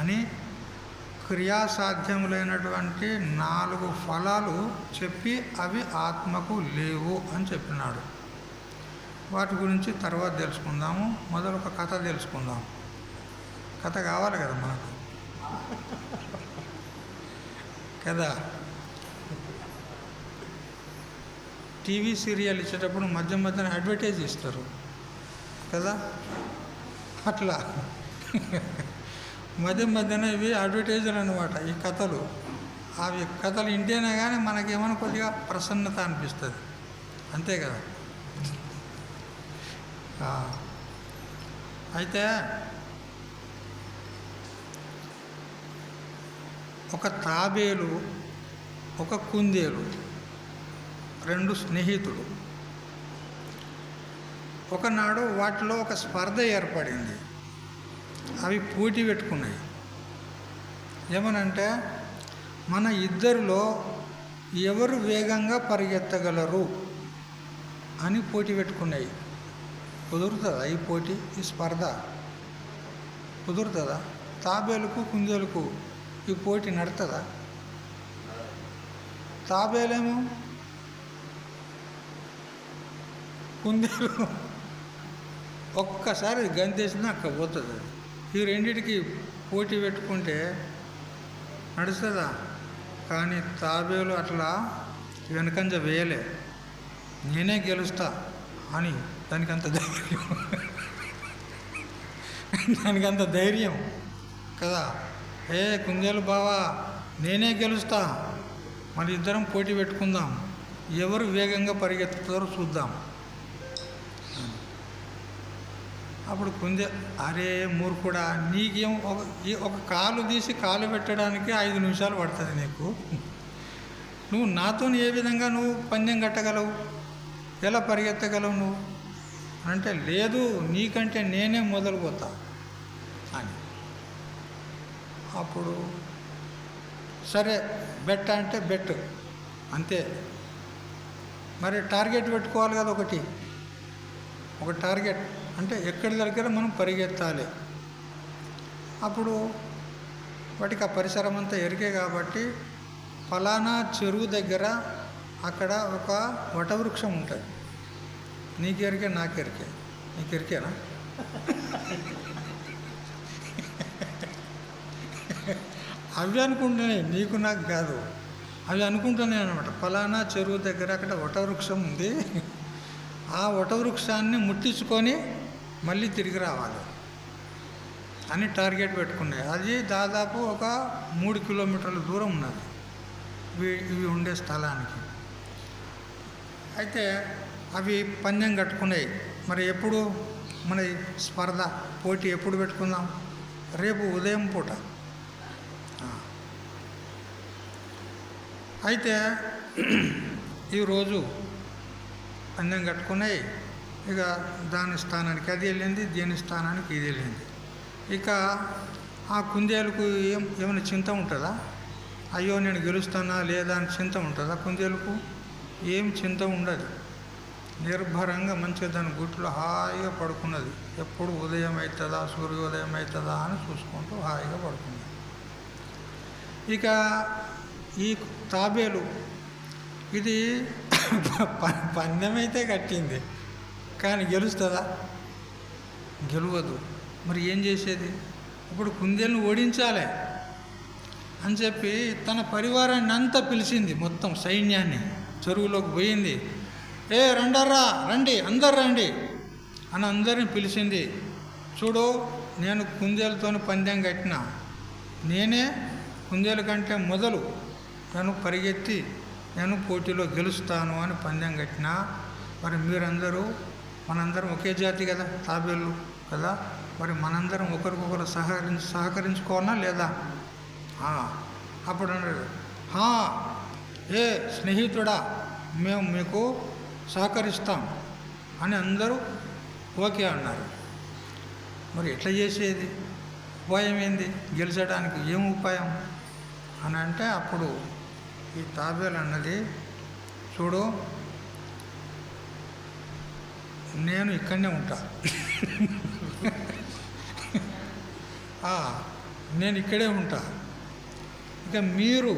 అని క్రియాసాధ్యములైనటువంటి 4 ఫలాలు చెప్పి అవి ఆత్మకు లేవు అని చెప్పినాడు. వాటి గురించి తర్వాత తెలుసుకుందాము. మొదలు ఒక కథ తెలుసుకుందాం. కథ కావాలి కదా మనకు కదా. టీవీ సీరియల్ ఇచ్చేటప్పుడు మధ్య మధ్యన అడ్వర్టైజ్ ఇస్తారు కదా, అట్లా మధ్య మధ్యన ఇవి అడ్వర్టైజర్లు అనమాట. ఈ కథలు, అవి కథలు వింటేనే కానీ మనకేమైనా కొద్దిగా ప్రసన్నత అనిపిస్తుంది, అంతే కదా. అయితే ఒక తాబేలు, ఒక కుందేలు, 2 స్నేహితులు. ఒకనాడు వాటిలో ఒక స్పర్ధ ఏర్పడింది. అవి పోటీ పెట్టుకున్నాయి. ఏమనంటే మన ఇద్దరిలో ఎవరు వేగంగా పరిగెత్తగలరు అని పోటీ పెట్టుకున్నాయి. కుదురుతుందా ఈ పోటీ, ఈ స్పర్ధ? కుదురుతుందా? తాబేలుకు కుందేలుకు ఈ పోటీ నడుతుందా? తాబేలేమో కుందేలు ఒక్కసారి గంతేసినా అక్కడ పోతుంది. ఈ రెండింటికి పోటీ పెట్టుకుంటే నడుస్తుందా? కానీ తాబేలు అట్లా వెనకంజ వేయలే, నేనే గెలుస్తా అని దానికంత ధైర్యం దానికంత ధైర్యం కదా. కుందేలు బావా నేనే గెలుస్తా, మన ఇద్దరం పోటీ పెట్టుకుందాం, ఎవరు వేగంగా పరిగెత్తుతారో చూద్దాం. అప్పుడు అరే మూర్ఖుడా, నీకేం ఒక కాలు తీసి కాలు పెట్టడానికి 5 నిమిషాలు పడుతుంది నీకు, నువ్వు నాతో ఏ విధంగా నువ్వు పందెం కట్టగలవు, ఎలా పరిగెత్తగలవు నువ్వు అంటే, లేదు నీకంటే నేనే మొదలు పోతా అని. అప్పుడు సరే బెట్ అంటే బెట్ అంతే. మరి టార్గెట్ పెట్టుకోవాలి కదా, ఒక టార్గెట్ అంటే ఎక్కడి దగ్గర మనం పరిగెత్తాలి. అప్పుడు వాటికి ఆ పరిసరం అంతా ఎరికే కాబట్టి ఫలానా చెరువు దగ్గర అక్కడ ఒక వటవృక్షం ఉంటుంది. నీకెరికే నాకెరికే, నీకెరికేనా? అవి అనుకుంటున్నాయి, నీకు నాకు కాదు, అవి అనుకుంటున్నాయి అనమాట. ఫలానా చెరువు దగ్గర అక్కడ వటవృక్షం ఉంది, ఆ వటవృక్షాన్ని ముట్టించుకొని మళ్ళీ తిరిగి రావాలి అని టార్గెట్ పెట్టుకున్నాయి. అది దాదాపు ఒక 3 కిలోమీటర్ల దూరం ఉన్నది ఇవి ఉండే స్థలానికి. అయితే అవి పందెం కట్టుకున్నాయి. మరి ఎప్పుడు మన స్పర్ధ పోటీ ఎప్పుడు పెట్టుకుందాం? రేపు ఉదయం పూట. అయితే ఈరోజు పందెం కట్టుకున్నాయి. ఇక దాని స్థానానికి అది వెళ్ళింది, దీని స్థానానికి ఇది వెళ్ళింది. ఇక ఆ కుందేలుకు ఏమైనా చింత ఉంటుందా? అయ్యో నేను గెలుస్తానా లేదా అని చింత ఉంటుందా? కుందేలుకు ఏం చింత ఉండదు. నిర్భరంగా మంచిగా దాని గుట్లో హాయిగా పడుకున్నది. ఎప్పుడు ఉదయం అవుతుందా, సూర్యోదయం అవుతుందా అని చూసుకుంటూ హాయిగా పడుకున్నది. ఇక ఈ తాబేలు ఇది పందెమైతే కట్టింది, కానీ గెలుస్తుందా? గెలవదు. మరి ఏం చేసేది? ఇప్పుడు కుందేలును ఓడించాలి అని చెప్పి తన పరివారాన్ని అంతా పిలిచింది, మొత్తం సైన్యాన్ని. చెరువులోకి పోయింది. రండి అందరు రండి అని అందరిని పిలిచింది. చూడు, నేను కుందేలుతో పందెం కట్టిన, నేనే కుందేలు కంటే మొదలు నేను పరిగెత్తి నేను పోటీలో గెలుస్తాను అని పందెం కట్టిన. మరి మీరందరూ, మనందరం ఒకే జాతి కదా, తాబేళ్ళు కదా, మరి మనందరం ఒకరికొకరు సహకరించుకోవాలా లేదా? అప్పుడు అన్నాడు, స్నేహితుడా, మేము మీకు సహకరిస్తాం అని అందరూ ఓకే అన్నారు. మరి ఎట్లా చేసేది? ఉపాయం ఏంది గెలిచడానికి? ఏం ఉపాయం అని అంటే, అప్పుడు ఈ తాబేలు అన్నది, చూడు నేను ఇక్కడనే ఉంటా, నేను ఇక్కడే ఉంటా. ఇక మీరు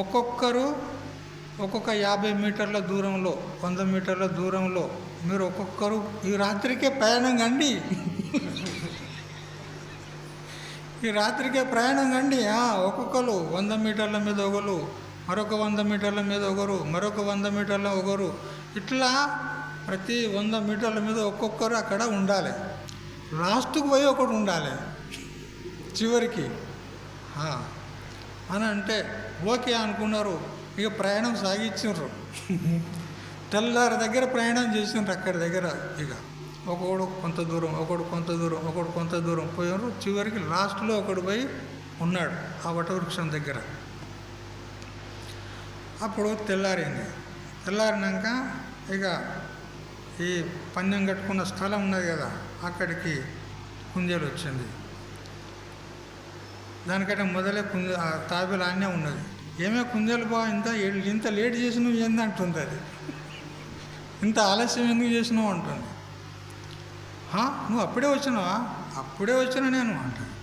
ఒక్కొక్కరు ఒక్కొక్క 50 మీటర్ల దూరంలో, 100 మీటర్ల దూరంలో మీరు ఒక్కొక్కరు ఈ రాత్రికే ప్రయాణం కండి, ఈ రాత్రికే ప్రయాణం కండి. ఒక్కొక్కరు 100 మీటర్ల మీద ఒకరు, మరొక 100 మీటర్ల మీద ఒకరు, మరొక 100 మీటర్ల ఒకరు, ఇట్లా ప్రతి 100 మీటర్ల మీద ఒక్కొక్కరు అక్కడ ఉండాలి. లాస్ట్కు పోయి ఒకడు ఉండాలి చివరికి అని అంటే ఓకే అనుకున్నారు. ఇక ప్రయాణం సాగించారు. తెల్లారి దగ్గర ప్రయాణం చేసినారు. అక్కడి దగ్గర ఇక ఒకడు కొంత దూరం, ఒకడు కొంత దూరం, ఒకడు కొంత దూరం పోయారు. చివరికి లాస్ట్లో ఒకడు పోయి ఉన్నాడు ఆ వటవృక్షం దగ్గర. అప్పుడు తెల్లారింది. తెల్లారినాక ఇక ఈ పందెం కట్టుకున్న స్థలం ఉన్నది కదా, అక్కడికి కుందేలు వచ్చింది. దానికంటే మొదలే తాబేలు ఆనే ఉన్నది. ఏమే కుందేలు బా, ఇంత లేట్ చేసి నువ్వు ఏందంటుంది అది, ఇంత ఆలస్యం ఎందుకు చేసినావు అంటుంది. నువ్వు అప్పుడే వచ్చినావా? అప్పుడే వచ్చినా నేను అంటాను.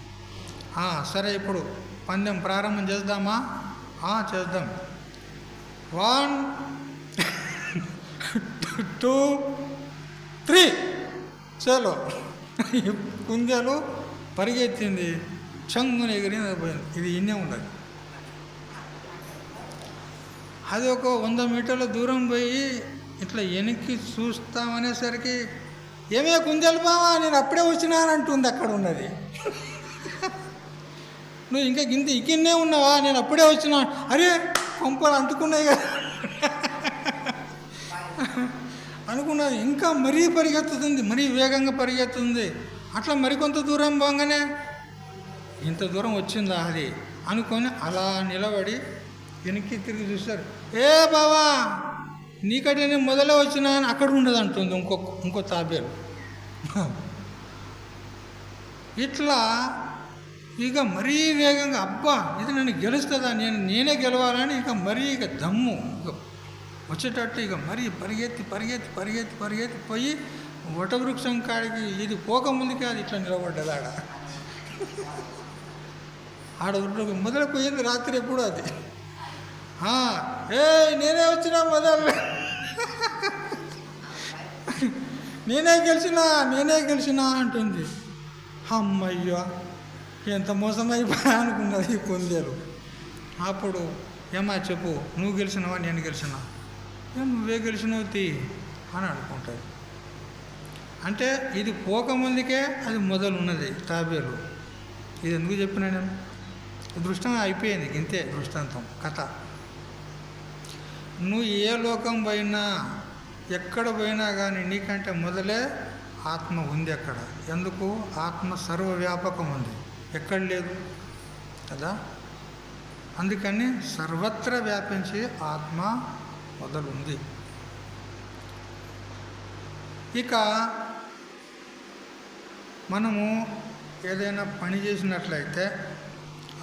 సరే ఇప్పుడు పందెం ప్రారంభం చేద్దామా? చేద్దాం. 1 2 3 చలో. కుందేలు పరిగెత్తింది. చంగున ఎగిరింది, అది పోయింది. ఇది ఇన్నే ఉండదు. అది ఒక 100 మీటర్ల దూరం పోయి ఇట్లా వెనక్కి చూస్తామనేసరికి ఏమే కుందేలు బావా నేను అప్పుడే వచ్చినానంటుంది. అక్కడ ఉన్నది. నువ్వు ఇంకా గింత ఇక్కడనే ఉన్నావా, నేను అప్పుడే వచ్చినా. అరే కొంపలు అంటుకున్నాయి కదా అనుకున్నది. ఇంకా మరీ పరిగెత్తుతుంది, మరీ వేగంగా పరిగెత్తుంది. అట్లా మరికొంత దూరం పోగానే ఇంత దూరం వచ్చిందా అది అనుకొని అలా నిలబడి వెనక్కి తిరిగి చూస్తారు. ఏ బావా నీకంటే నేను మొదలే వచ్చినా అని అక్కడ ఉండదు అంటుంది ఇంకో తాబేలు. ఇట్లా ఇక మరీ వేగంగా అబ్బా ఇది నన్ను గెలుస్తుందా, నేనే గెలవాలని ఇక మరీ ఇక దమ్ము ఇక వచ్చేటట్టు ఇక మరీ పరిగెత్తి పరిగెత్తి పరిగెత్తి పరిగెత్తి పోయి వటవృక్షం కాడికి ఇది పోకముందుకే అది ఇట్లా నిలబడ్డది. ఆడ మొదలు పోయింది రాత్రి ఎప్పుడు అది. ఏ నేనే వచ్చినా మొదలు, నేనే గెలిచినా అంటుంది. అమ్మయ్యో ఎంత మోసమైపోయా అనుకున్నది ఈ కుందేలు. అప్పుడు ఏమా చెప్పు, నువ్వు గెలిచినావా నేను గెలిచినా? నువ్వే గెలిచినావు తీ అని అనుకుంటుంది. అంటే ఇది పోకముందుకే అది మొదలున్నది తాబేలు. ఇది ఎందుకు చెప్పినా నేను? దృష్టం అయిపోయింది, ఇంతే దృష్టాంతం కథ. నువ్వు ఏ లోకం పోయినా ఎక్కడ పోయినా కానీ నీకంటే మొదలే ఆత్మ ఉంది అక్కడ. ఎందుకు? ఆత్మ సర్వవ్యాపకం ఉంది, ఎక్కడ లేదు కదా. అందుకని సర్వత్రా వ్యాపించి ఆత్మ మొదలుంది. ఇక మనము ఏదైనా పని చేసినట్లయితే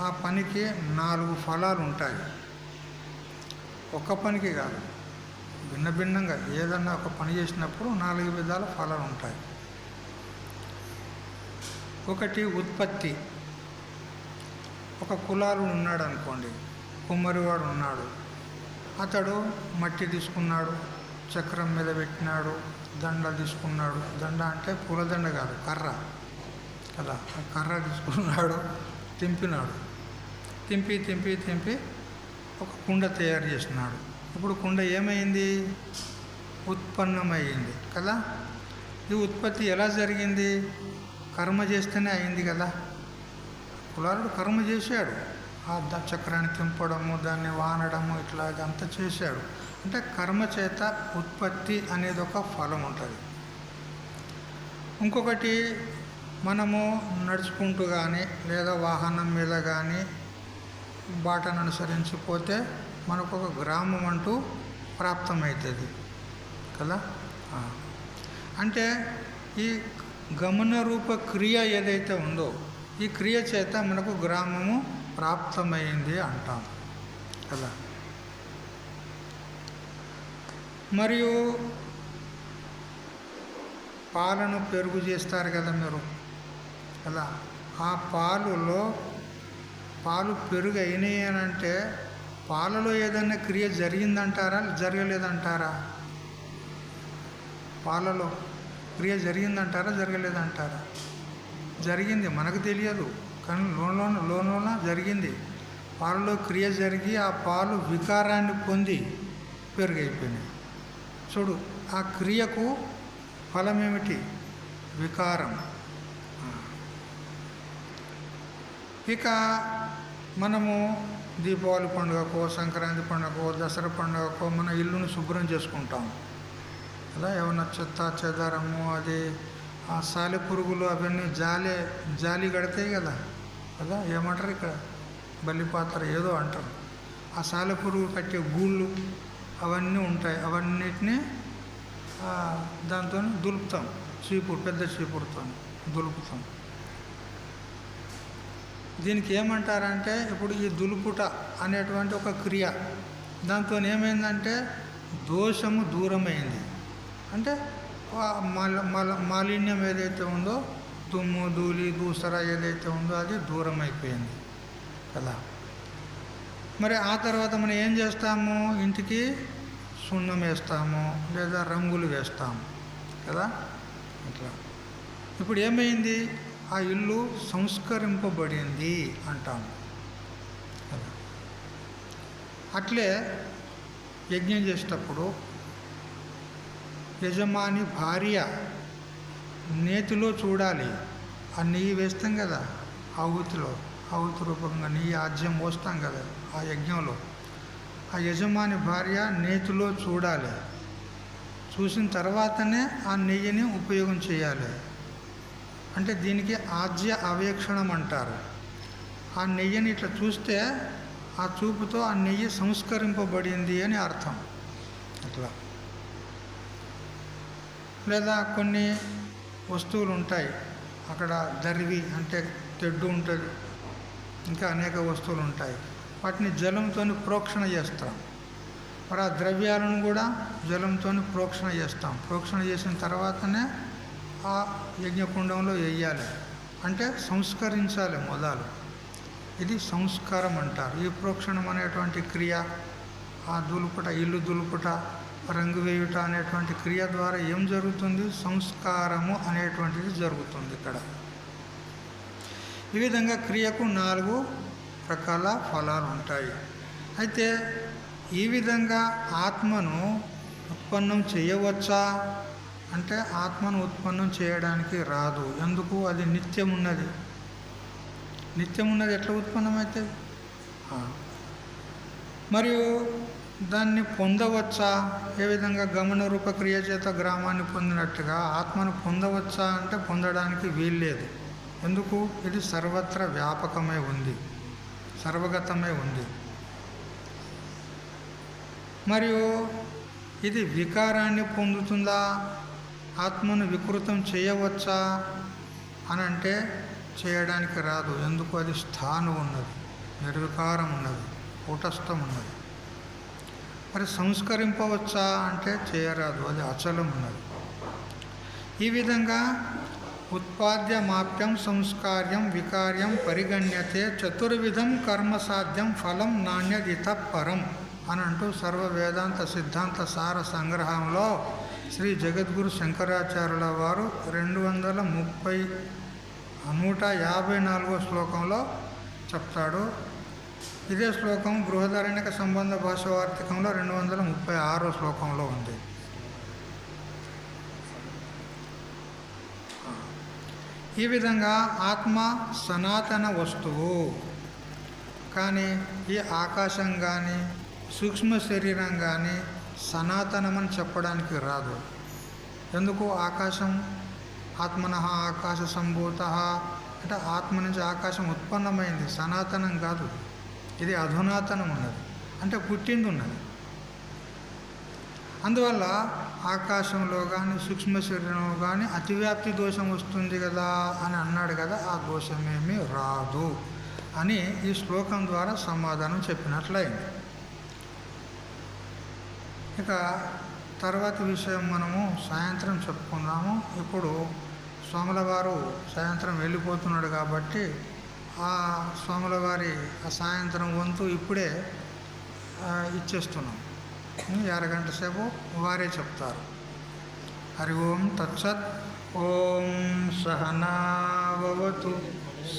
ఆ పనికి 4 ఫలాలు ఉంటాయి. ఒక్క పనికి కాదు, భిన్న భిన్నంగా ఏదన్నా ఒక పని చేసినప్పుడు 4 విధాల ఫలాలు ఉంటాయి. ఒకటి ఉత్పత్తి. ఒక కులాలు ఉన్నాడు అనుకోండి, కుమ్మరివాడు ఉన్నాడు, అతడు మట్టి తీసుకున్నాడు, చక్రం మీద పెట్టినాడు, దండ తీసుకున్నాడు. దండ అంటే పూలదండ కాదు, కర్ర కదా. కర్ర తీసుకున్నాడు, తింపినాడు, తింపి ఒక కుండ తయారు చేసినాడు. ఇప్పుడు కుండ ఏమైంది? ఉత్పన్నమైంది కదా. ఈ ఉత్పత్తి ఎలా జరిగింది? కర్మ చేస్తేనే అయింది కదా. కులాలుడు కర్మ చేశాడు, ఆ చక్రాన్ని తింపడము, దాన్ని వానడము, ఇట్లా అదంతా చేశాడు. అంటే కర్మ చేత ఉత్పత్తి అనేది ఒక ఫలం ఉంటుంది. ఇంకొకటి, మనము నడుచుకుంటూ కానీ లేదా వాహనం మీద కానీ బాటను అనుసరించిపోతే మనకు ఒక గ్రామం అంటూ ప్రాప్తమవుతుంది కదా. అంటే ఈ గమన రూప క్రియ ఏదైతే ఉందో ఈ క్రియ చేత మనకు గ్రామము ప్రాప్తమైంది అంటాం కదా. మరియు పాలను పెరుగు చేస్తారు కదా మీరు కదా. ఆ పాలు పెరుగు అయినాయి అని అంటే పాలలో ఏదైనా క్రియ జరిగిందంటారా జరగలేదంటారా? పాలలో క్రియ జరిగిందంటారా జరగలేదంటారా? జరిగింది, మనకు తెలియదు కానీ లోన జరిగింది. పాలలో క్రియ జరిగి ఆ పాలు వికారాన్ని పొంది పెరుగైపోయినాయి. చూడు, ఆ క్రియకు ఫలం ఏమిటి? వికారం. ఇక మనము దీపావళి పండుగకో, సంక్రాంతి పండుగకో, దసరా పండుగకో మన ఇల్లును శుభ్రం చేసుకుంటాం కదా. ఏమన్నా చెత్త చెదారము, అది ఆ సాలె పురుగులు అవన్నీ జాలి కడతాయి కదా ఏమంటారు ఇక్కడ, బల్లిపాత్ర ఏదో అంటారు. ఆ సాలె పురుగు కట్టే గూళ్ళు అవన్నీ ఉంటాయి. అవన్నిటినీ దాంతో దులుపుతాం, పెద్ద చీపురుతో దులుపుతాం. దీనికి ఏమంటారంటే, ఇప్పుడు ఈ దులుపుట అనేటువంటి ఒక క్రియ, దాంతో ఏమైందంటే దోషము దూరమైంది. అంటే మాలిన్యం ఏదైతే ఉందో, దుమ్ము ధూళి దూసర ఏదైతే ఉందో అది దూరం అయిపోయింది కదా. మరి ఆ తర్వాత మనం ఏం చేస్తాము? ఇంటికి సున్నం వేస్తాము లేదా రంగులు వేస్తాము కదా. ఇట్లా ఇప్పుడు ఏమైంది? ఆ ఇల్లు సంస్కరింపబడింది అంటాం. అట్లే యజ్ఞం చేసేటప్పుడు యజమాని భార్య నేతిలో చూడాలి. ఆ నెయ్యి వేస్తాం కదా ఆహుతిలో, ఆహుతి రూపంగా నెయ్యి ఆజ్యం పోస్తాం కదా ఆ యజ్ఞంలో. ఆ యజమాని భార్య నేతిలో చూడాలి. చూసిన తర్వాతనే ఆ నెయ్యిని ఉపయోగం చేయాలి. అంటే దీనికి ఆజ్య అవేక్షణం అంటారు. ఆ నెయ్యిని ఇట్లా చూస్తే ఆ చూపుతో ఆ నెయ్యి సంస్కరింపబడింది అని అర్థం. అట్లా లేదా కొన్ని వస్తువులు ఉంటాయి అక్కడ, దరివి అంటే తెడ్డు ఉంటుంది, ఇంకా అనేక వస్తువులు ఉంటాయి. వాటిని జలంతో ప్రోక్షణ చేస్తాం. మరి ఆ ద్రవ్యాలను కూడా జలంతో ప్రోక్షణ చేస్తాం. ప్రోక్షణ చేసిన తర్వాతనే ఆ యజ్ఞకుండంలో వేయాలి. అంటే సంస్కరించాలి మొదలు. ఇది సంస్కారం అంటారు. ఈ ప్రోక్షణం అనేటువంటి క్రియ, ఆ దులుపుట, ఇల్లు దులుపుట, రంగు వేయుట అనేటువంటి క్రియ ద్వారా ఏం జరుగుతుంది? సంస్కారము అనేటువంటిది జరుగుతుంది ఇక్కడ. ఈ విధంగా క్రియకు 4 రకాల ఫలాలు ఉంటాయి. అయితే ఈ విధంగా ఆత్మను ఉత్పన్నం చేయవచ్చా అంటే ఆత్మను ఉత్పన్నం చేయడానికి రాదు. ఎందుకు? అది నిత్యం ఉన్నది. నిత్యం ఉన్నది ఎట్లా ఉత్పన్నమవుతుంది? మరియు దాన్ని పొందవచ్చా? ఏ విధంగా గమన రూప క్రియ చేత గ్రామాన్ని పొందినట్టుగా ఆత్మను పొందవచ్చా అంటే పొందడానికి వీల్లేదు. ఎందుకు? ఇది సర్వత్ర వ్యాపకమై ఉంది, సర్వగతమై ఉంది. మరియు ఇది వికారాన్ని పొందుతుందా? ఆత్మను వికృతం చేయవచ్చా అని అంటే చేయడానికి రాదు. ఎందుకు? అది స్థానం ఉన్నది, నిర్వికారం ఉన్నది, కూటస్థం ఉన్నది. మరి సంస్కరింపవచ్చా అంటే చేయరాదు, అది అచలం ఉన్నది. ఈ విధంగా ఉత్పాద్యమాప్యం సంస్కార్యం వికార్యం పరిగణ్యతే చతుర్విధం కర్మసాధ్యం ఫలం నాణ్యదిత పరం అని అంటూ సర్వ వేదాంత సిద్ధాంత సార సంగ్రహంలో శ్రీ జగద్గురు శంకరాచార్యుల వారు 154వ శ్లోకంలో చెప్తాడు. ఇదే శ్లోకం బృహదారణ్యక సంబంధ భాషావార్తికంలో 236వ శ్లోకంలో ఉంది. ఈ విధంగా ఆత్మ సనాతన వస్తువు. కానీ ఈ ఆకాశం కానీ సూక్ష్మ శరీరం కానీ సనాతనమని చెప్పడానికి రాదు. ఎందుకు? ఆకాశం ఆత్మనః ఆకాశ సంభూత అంటే ఆత్మ నుంచి ఆకాశం ఉత్పన్నమైంది, సనాతనం కాదు. ఇది అధునాతనం ఉన్నది, అంటే పుట్టింది ఉన్నది. అందువల్ల ఆకాశంలో కానీ సూక్ష్మ శరీరంలో కానీ అతివ్యాప్తి దోషం వస్తుంది కదా అని అన్నాడు కదా, ఆ దోషమేమీ రాదు అని ఈ శ్లోకం ద్వారా సమాధానం చెప్పినట్లయింది. ఇక తర్వాతి విషయం మనము సాయంత్రం చెప్పుకుందాము. ఇప్పుడు స్వాముల వారు సాయంత్రం వెళ్ళిపోతున్నాడు కాబట్టి ఆ స్వాముల వారి ఆ సాయంత్రం వంతు ఇప్పుడే ఇచ్చేస్తున్నాం. 1 గంట సేపు వారే చెప్తారు. హరి ఓం తత్సత్. ఓం సహనావతు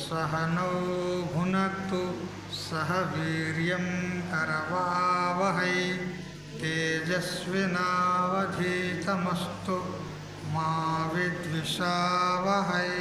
సహనౌ భునక్తు సహ వీర్యం కరవావహై తేజస్వినావధీతమస్తు మా విద్విషావహై.